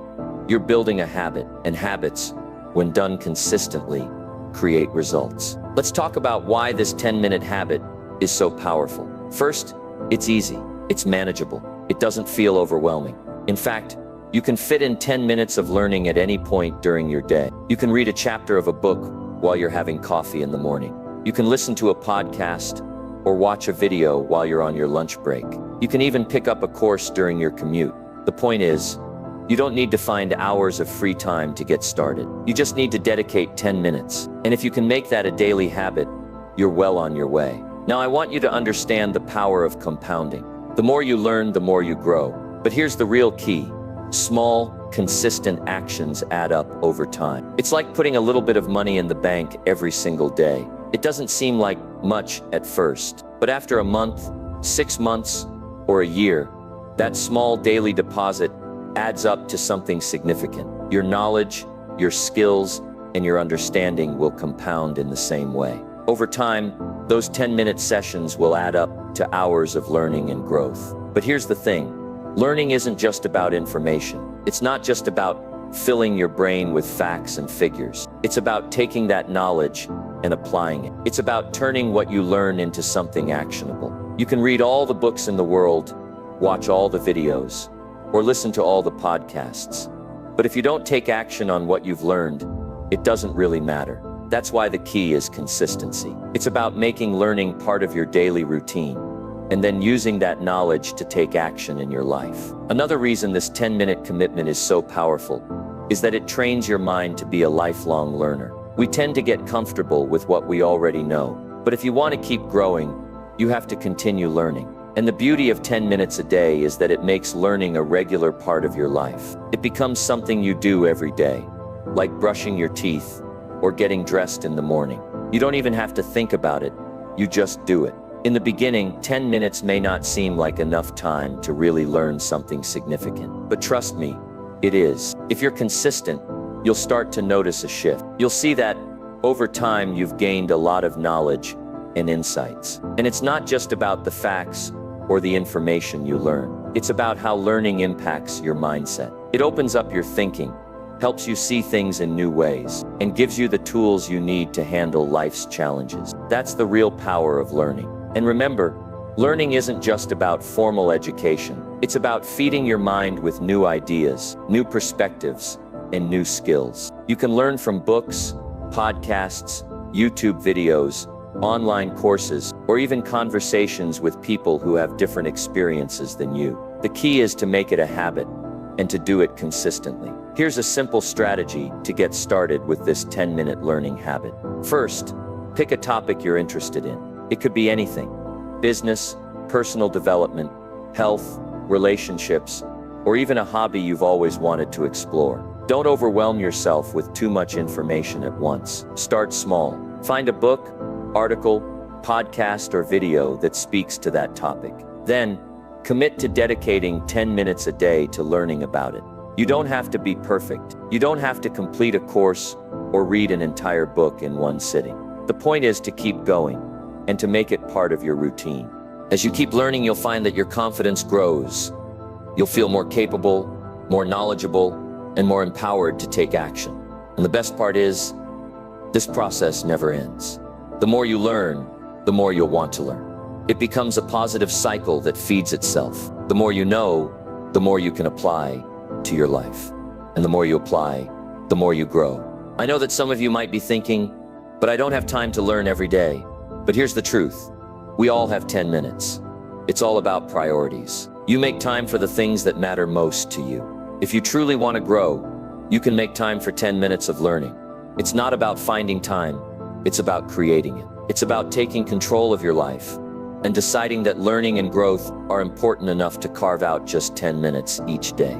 [SPEAKER 1] you're building a habit, and habits, when done consistently, create results. Let's talk about why this 10-minute habit is so powerful. First, it's easy. It's manageable. It doesn't feel overwhelming. In fact, you can fit in 10 minutes of learning at any point during your day. You can read a chapter of a book while you're having coffee in the morning. You can listen to a podcast or watch a video while you're on your lunch break. You can even pick up a course during your commute. The point is, you don't need to find hours of free time to get started. You just need to dedicate 10 minutes. And if you can make that a daily habit, you're well on your way. Now, I want you to understand the power of compounding. The more you learn, the more you grow. But here's the real key. Small, consistent actions add up over time. It's like putting a little bit of money in the bank every single day. It doesn't seem like much at first, but after a month, 6 months, or a year, that small daily deposit adds up to something significant. Your knowledge, your skills, and your understanding will compound in the same way. Over time, those 10-minute sessions will add up to hours of learning and growth. But here's the thing. Learning isn't just about information. It's not just about filling your brain with facts and figures. It's about taking that knowledge and applying it. It's about turning what you learn into something actionable. You can read all the books in the world, watch all the videos, or listen to all the podcasts. But if you don't take action on what you've learned, it doesn't really matter. That's why the key is consistency. It's about making learning part of your daily routine, and then using that knowledge to take action in your life. Another reason this 10-minute commitment is so powerful is that it trains your mind to be a lifelong learner. We tend to get comfortable with what we already know, but if you want to keep growing, you have to continue learning. And the beauty of 10 minutes a day is that it makes learning a regular part of your life. It becomes something you do every day, like brushing your teeth or getting dressed in the morning. You don't even have to think about it, you just do it. In the beginning, 10 minutes may not seem like enough time to really learn something significant. But trust me, it is. If you're consistent, you'll start to notice a shift. You'll see that over time you've gained a lot of knowledge and insights. And it's not just about the facts or the information you learn. It's about how learning impacts your mindset. It opens up your thinking, helps you see things in new ways, and gives you the tools you need to handle life's challenges. That's the real power of learning. And remember, learning isn't just about formal education. It's about feeding your mind with new ideas, new perspectives, and new skills. You can learn from books, podcasts, YouTube videos, online courses, or even conversations with people who have different experiences than you. The key is to make it a habit and to do it consistently. Here's a simple strategy to get started with this 10-minute learning habit. First, pick a topic you're interested in. It could be anything: business, personal development, health, relationships, or even a hobby you've always wanted to explore. Don't overwhelm yourself with too much information at once. Start small. Find a book, article, podcast, or video that speaks to that topic. Then, commit to dedicating 10 minutes a day to learning about it. You don't have to be perfect. You don't have to complete a course or read an entire book in one sitting. The point is to keep going and to make it part of your routine. As you keep learning, you'll find that your confidence grows. You'll feel more capable, more knowledgeable, and more empowered to take action. And the best part is, this process never ends. The more you learn, the more you'll want to learn. It becomes a positive cycle that feeds itself. The more you know, the more you can apply to your life. And the more you apply, the more you grow. I know that some of you might be thinking, but I don't have time to learn every day. But here's the truth. We all have 10 minutes. It's all about priorities. You make time for the things that matter most to you. If you truly want to grow, you can make time for 10 minutes of learning. It's not about finding time. It's about creating it. It's about taking control of your life and deciding that learning and growth are important enough to carve out just 10 minutes each day.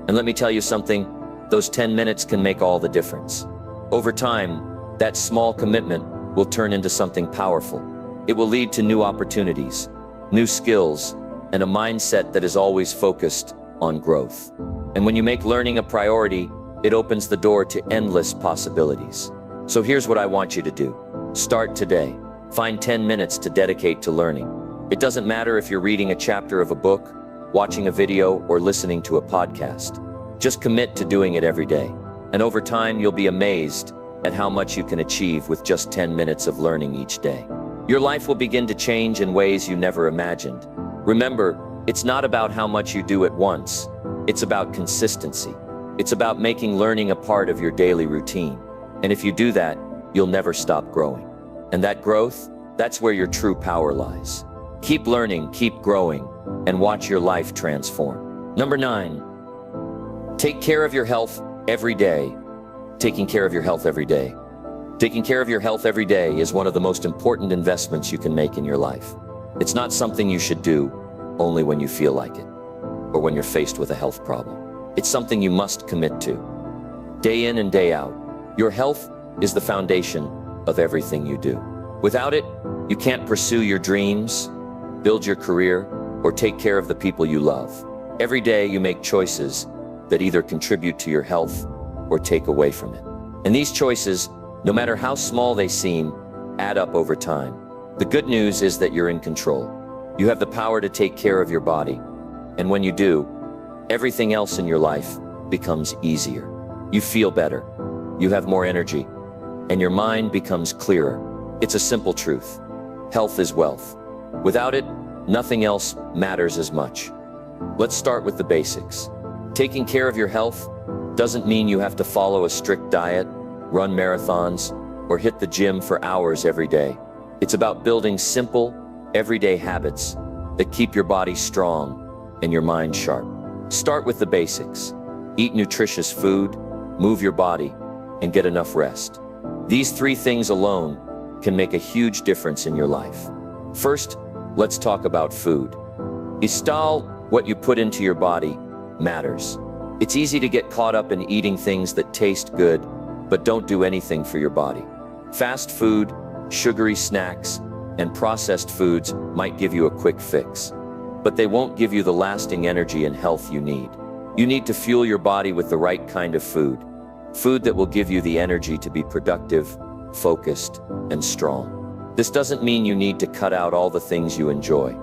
[SPEAKER 1] And let me tell you something, those 10 minutes can make all the difference. Over time, that small commitment will turn into something powerful. It will lead to new opportunities, new skills, and a mindset that is always focused on growth. And when you make learning a priority, it opens the door to endless possibilities. So here's what I want you to do. Start today. Find 10 minutes to dedicate to learning. It doesn't matter if you're reading a chapter of a book, watching a video, or listening to a podcast. Just commit to doing it every day. And over time, you'll be amazed at how much you can achieve with just 10 minutes of learning each day. Your life will begin to change in ways you never imagined. Remember, it's not about how much you do at once. It's about consistency. It's about making learning a part of your daily routine. And if you do that, you'll never stop growing. And that growth, that's where your true power lies. Keep learning, keep growing, and watch your life transform. Number 9, take care of your health every day. Taking care of your health every day. Taking care of your health every day is one of the most important investments you can make in your life. It's not something you should do only when you feel like it, or when you're faced with a health problem. It's something you must commit to. Day in and day out. Your health is the foundation of everything you do. Without it, you can't pursue your dreams, build your career, or take care of the people you love. Every day you make choices that either contribute to your health or take away from it. And these choices, no matter how small they seem, add up over time. The good news is that you're in control. You have the power to take care of your body. And when you do, everything else in your life becomes easier. You feel better. You have more energy. And your mind becomes clearer. It's a simple truth. Health is wealth. Without it, nothing else matters as much. Let's start with the basics. Taking care of your health doesn't mean you have to follow a strict diet, run marathons, or hit the gym for hours every day. It's about building simple, everyday habits that keep your body strong and your mind sharp. Start with the basics. Eat nutritious food, move your body, and get enough rest. These 3 things alone can make a huge difference in your life. First, let's talk about food. What you put into your body matters. It's easy to get caught up in eating things that taste good, but don't do anything for your body. Fast food, sugary snacks, and processed foods might give you a quick fix, but they won't give you the lasting energy and health you need. You need to fuel your body with the right kind of food. Food that will give you the energy to be productive, focused, and strong. This doesn't mean you need to cut out all the things you enjoy.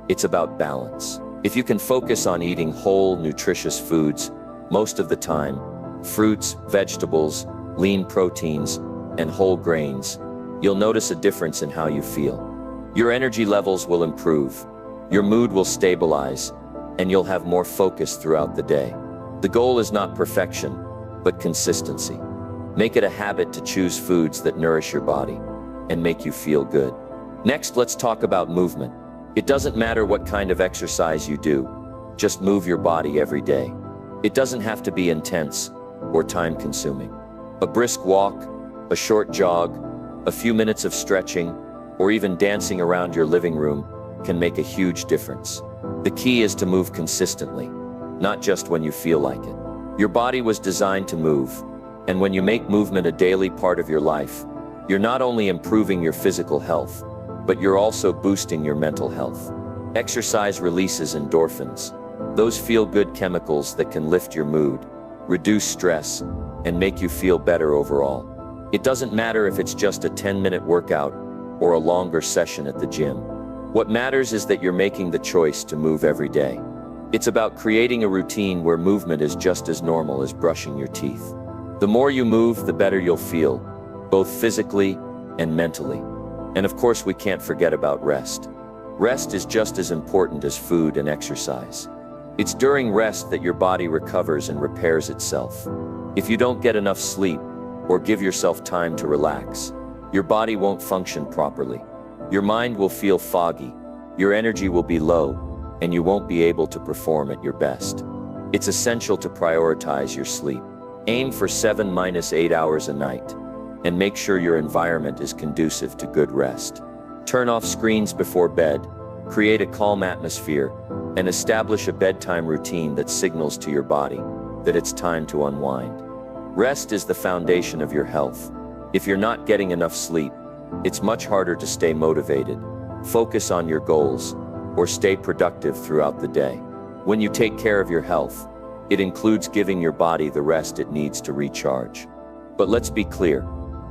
[SPEAKER 1] It's about balance. If you can focus on eating whole, nutritious foods most of the time, fruits, vegetables, lean proteins, and whole grains, you'll notice a difference in how you feel. Your energy levels will improve, your mood will stabilize, and you'll have more focus throughout the day. The goal is not perfection, but consistency. Make it a habit to choose foods that nourish your body and make you feel good. Next, let's talk about movement. It doesn't matter what kind of exercise you do, just move your body every day. It doesn't have to be intense or time-consuming. A brisk walk, a short jog, a few minutes of stretching, or even dancing around your living room can make a huge difference. The key is to move consistently, not just when you feel like it. Your body was designed to move, and when you make movement a daily part of your life, you're not only improving your physical health, but you're also boosting your mental health. Exercise releases endorphins, those feel-good chemicals that can lift your mood reduce stress, and make you feel better overall. It doesn't matter if it's just a 10-minute workout or a longer session at the gym. What matters is that you're making the choice to move every day. It's about creating a routine where movement is just as normal as brushing your teeth. The more you move, the better you'll feel, both physically and mentally. And of course, we can't forget about rest. Rest is just as important as food and exercise. It's during rest that your body recovers and repairs itself. If you don't get enough sleep or give yourself time to relax, your body won't function properly. Your mind will feel foggy, your energy will be low, and you won't be able to perform at your best. It's essential to prioritize your sleep. Aim for 7-8 hours a night, and make sure your environment is conducive to good rest. Turn off screens before bed, create a calm atmosphere, and establish a bedtime routine that signals to your body that it's time to unwind. Rest is the foundation of your health. If you're not getting enough sleep, it's much harder to stay motivated, focus on your goals, or stay productive throughout the day. When you take care of your health, it includes giving your body the rest it needs to recharge. But let's be clear,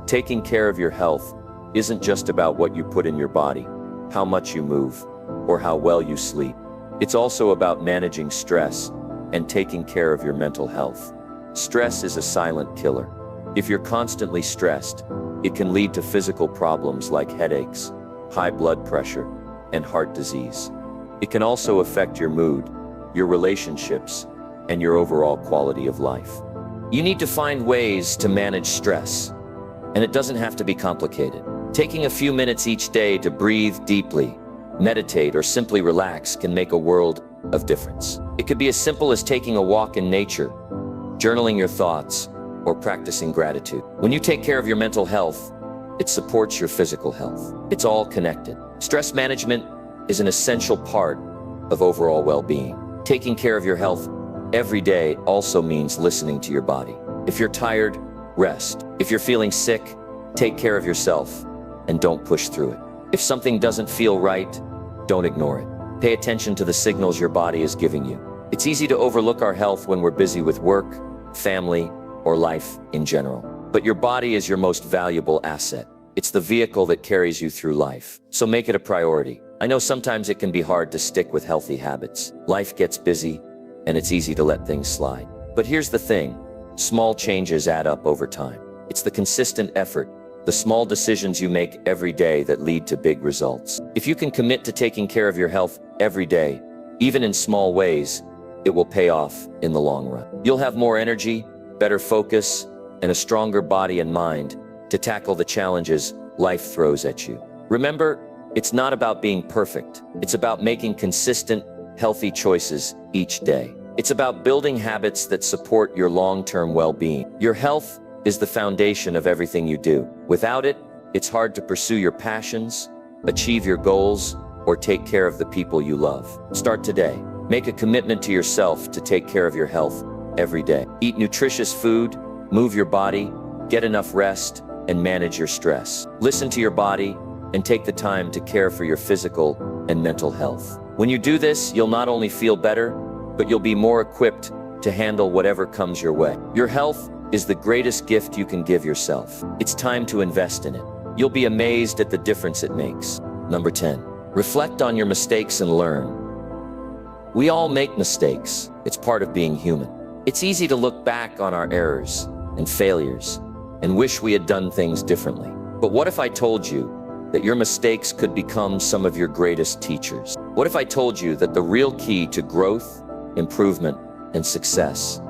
[SPEAKER 1] taking care of your health isn't just about what you put in your body, how much you move, or how well you sleep. It's also about managing stress and taking care of your mental health. Stress is a silent killer. If you're constantly stressed, it can lead to physical problems like headaches, high blood pressure, and heart disease. It can also affect your mood, your relationships, and your overall quality of life. You need to find ways to manage stress, and it doesn't have to be complicated. Taking a few minutes each day to breathe deeply, meditate, or simply relax can make a world of difference. It could be as simple as taking a walk in nature, journaling your thoughts, or practicing gratitude. When you take care of your mental health, it supports your physical health. It's all connected. Stress management is an essential part of overall well-being. Taking care of your health every day also means listening to your body. If you're tired, rest. If you're feeling sick, take care of yourself and don't push through it. If something doesn't feel right, don't ignore it. Pay attention to the signals your body is giving you. It's easy to overlook our health when we're busy with work, family, or life in general. But your body is your most valuable asset. It's the vehicle that carries you through life. So make it a priority. I know sometimes it can be hard to stick with healthy habits. Life gets busy, and it's easy to let things slide. But here's the thing, small changes add up over time. It's the consistent effort, the small decisions you make every day that lead to big results. If you can commit to taking care of your health every day, even in small ways, it will pay off in the long run. You'll have more energy, better focus, and a stronger body and mind to tackle the challenges life throws at you. Remember, it's not about being perfect. It's about making consistent, healthy choices each day. It's about building habits that support your long-term well-being. Your health is the foundation of everything you do. Without it, it's hard to pursue your passions, achieve your goals, or take care of the people you love. Start today. Make a commitment to yourself to take care of your health every day. Eat nutritious food, move your body, get enough rest, and manage your stress. Listen to your body and take the time to care for your physical and mental health. When you do this, you'll not only feel better, but you'll be more equipped to handle whatever comes your way. Your health is the greatest gift you can give yourself. It's time to invest in it. You'll be amazed at the difference it makes. Number 10, reflect on your mistakes and learn. We all make mistakes. It's part of being human. It's easy to look back on our errors and failures and wish we had done things differently. But what if I told you that your mistakes could become some of your greatest teachers? What if I told you that the real key to growth, improvement, and success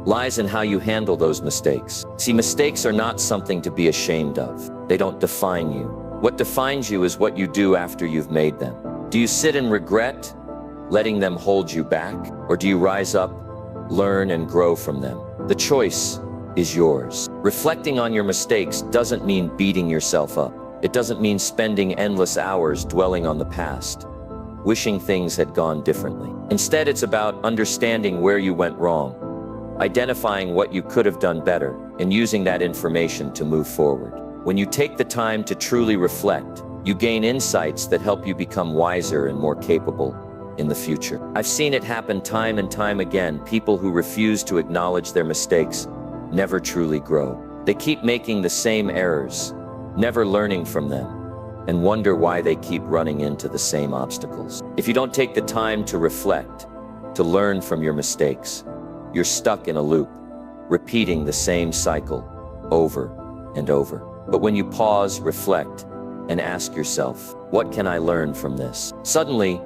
[SPEAKER 1] lies in how you handle those mistakes? See, mistakes are not something to be ashamed of. They don't define you. What defines you is what you do after you've made them. Do you sit in regret, letting them hold you back? Or do you rise up, learn, and grow from them? The choice is yours. Reflecting on your mistakes doesn't mean beating yourself up. It doesn't mean spending endless hours dwelling on the past, wishing things had gone differently. Instead, it's about understanding where you went wrong, identifying what you could have done better, and using that information to move forward. When you take the time to truly reflect, you gain insights that help you become wiser and more capable in the future. I've seen it happen time and time again. People who refuse to acknowledge their mistakes never truly grow. They keep making the same errors, never learning from them, and wonder why they keep running into the same obstacles. If you don't take the time to reflect, to learn from your mistakes, you're stuck in a loop, repeating the same cycle over and over. But when you pause, reflect, and ask yourself, what can I learn from this? Suddenly,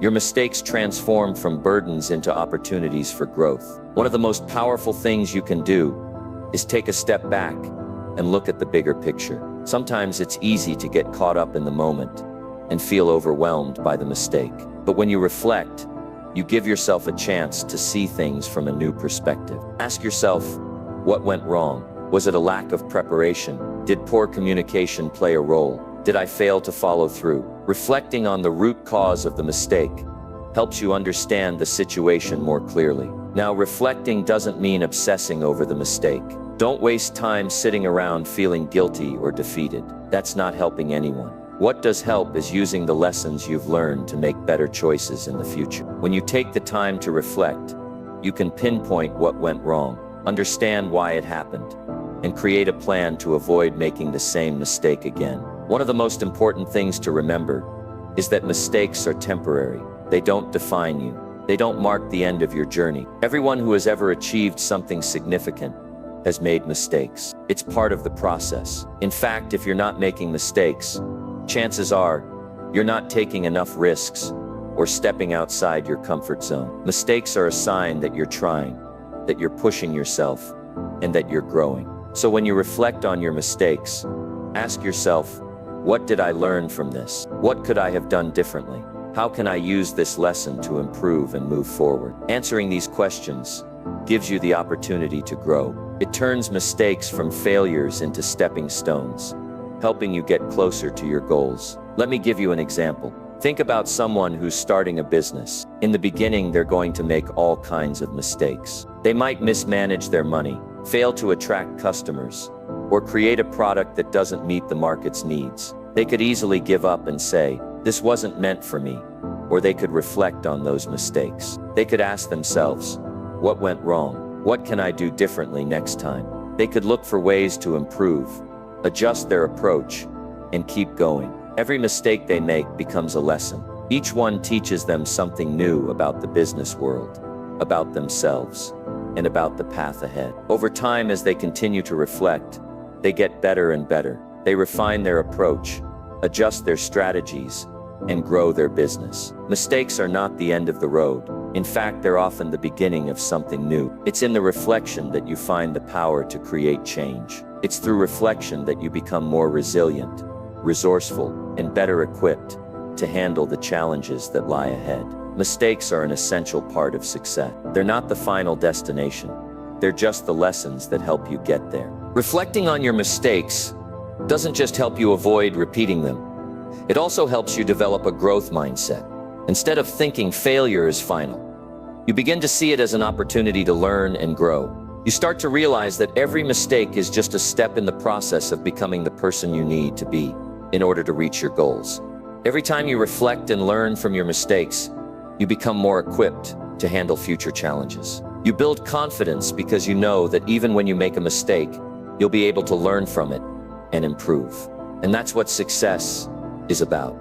[SPEAKER 1] your mistakes transform from burdens into opportunities for growth. One of the most powerful things you can do is take a step back and look at the bigger picture. Sometimes it's easy to get caught up in the moment and feel overwhelmed by the mistake. But when you reflect, you give yourself a chance to see things from a new perspective. Ask yourself, what went wrong? Was it a lack of preparation? Did poor communication play a role? Did I fail to follow through? Reflecting on the root cause of the mistake helps you understand the situation more clearly. Now, reflecting doesn't mean obsessing over the mistake. Don't waste time sitting around feeling guilty or defeated. That's not helping anyone. What does help is using the lessons you've learned to make better choices in the future. When you take the time to reflect, you can pinpoint what went wrong, understand why it happened, and create a plan to avoid making the same mistake again. One of the most important things to remember is that mistakes are temporary. They don't define you. They don't mark the end of your journey. Everyone who has ever achieved something significant has made mistakes. It's part of the process. In fact, if you're not making mistakes, chances are you're not taking enough risks or stepping outside your comfort zone. Mistakes are a sign that you're trying, that you're pushing yourself, and that you're growing. So when you reflect on your mistakes, ask yourself, what did I learn from this? What could I have done differently? How can I use this lesson to improve and move forward? Answering these questions gives you the opportunity to grow. It turns mistakes from failures into stepping stones, helping you get closer to your goals. Let me give you an example. Think about someone who's starting a business. In the beginning, they're going to make all kinds of mistakes. They might mismanage their money, fail to attract customers, or create a product that doesn't meet the market's needs. They could easily give up and say, this wasn't meant for me, or they could reflect on those mistakes. They could ask themselves, what went wrong? What can I do differently next time? They could look for ways to improve, adjust their approach, and keep going. Every mistake they make becomes a lesson. Each one teaches them something new about the business world, about themselves, and about the path ahead. Over time, as they continue to reflect, they get better and better. They refine their approach, adjust their strategies, and grow their business. Mistakes are not the end of the road. In fact, they're often the beginning of something new. It's in the reflection that you find the power to create change. It's through reflection that you become more resilient, resourceful, and better equipped to handle the challenges that lie ahead. Mistakes are an essential part of success. They're not the final destination. They're just the lessons that help you get there. Reflecting on your mistakes doesn't just help you avoid repeating them. It also helps you develop a growth mindset. Instead of thinking failure is final, you begin to see it as an opportunity to learn and grow. You start to realize that every mistake is just a step in the process of becoming the person you need to be in order to reach your goals. Every time you reflect and learn from your mistakes, you become more equipped to handle future challenges. You build confidence because you know that even when you make a mistake, you'll be able to learn from it and improve. And that's what success is about.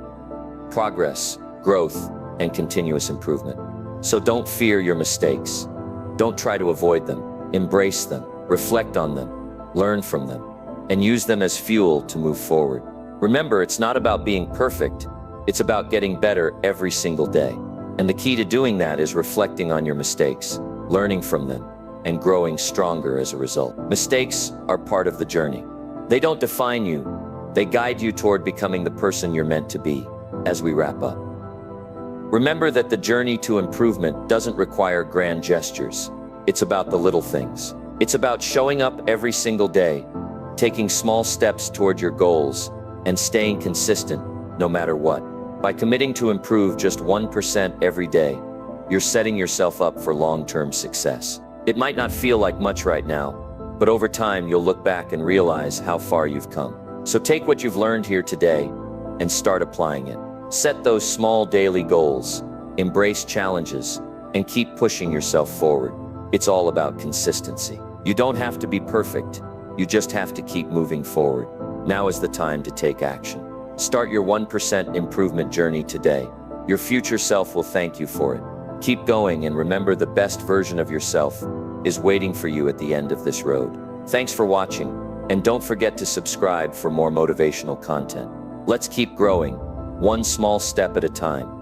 [SPEAKER 1] Progress, growth, and continuous improvement. So don't fear your mistakes. Don't try to avoid them. Embrace them, reflect on them, learn from them, and use them as fuel to move forward. Remember, it's not about being perfect. It's about getting better every single day. And the key to doing that is reflecting on your mistakes, learning from them, and growing stronger as a result. Mistakes are part of the journey. They don't define you. They guide you toward becoming the person you're meant to be. As we wrap up, remember that the journey to improvement doesn't require grand gestures. It's about the little things. It's about showing up every single day, taking small steps toward your goals, and staying consistent no matter what. By committing to improve just 1% every day, you're setting yourself up for long-term success. It might not feel like much right now, but over time you'll look back and realize how far you've come. So take what you've learned here today and start applying it. Set those small daily goals embrace challenges, and keep pushing yourself forward. It's all about consistency. You don't have to be perfect. You just have to keep moving forward. Now is the time to take action. Start your 1% improvement journey today. Your future self will thank you for it. Keep going and remember the best version of yourself is waiting for you at the end of this road. Thanks for watching, and don't forget to subscribe for more motivational content. Let's keep growing, one small step at a time.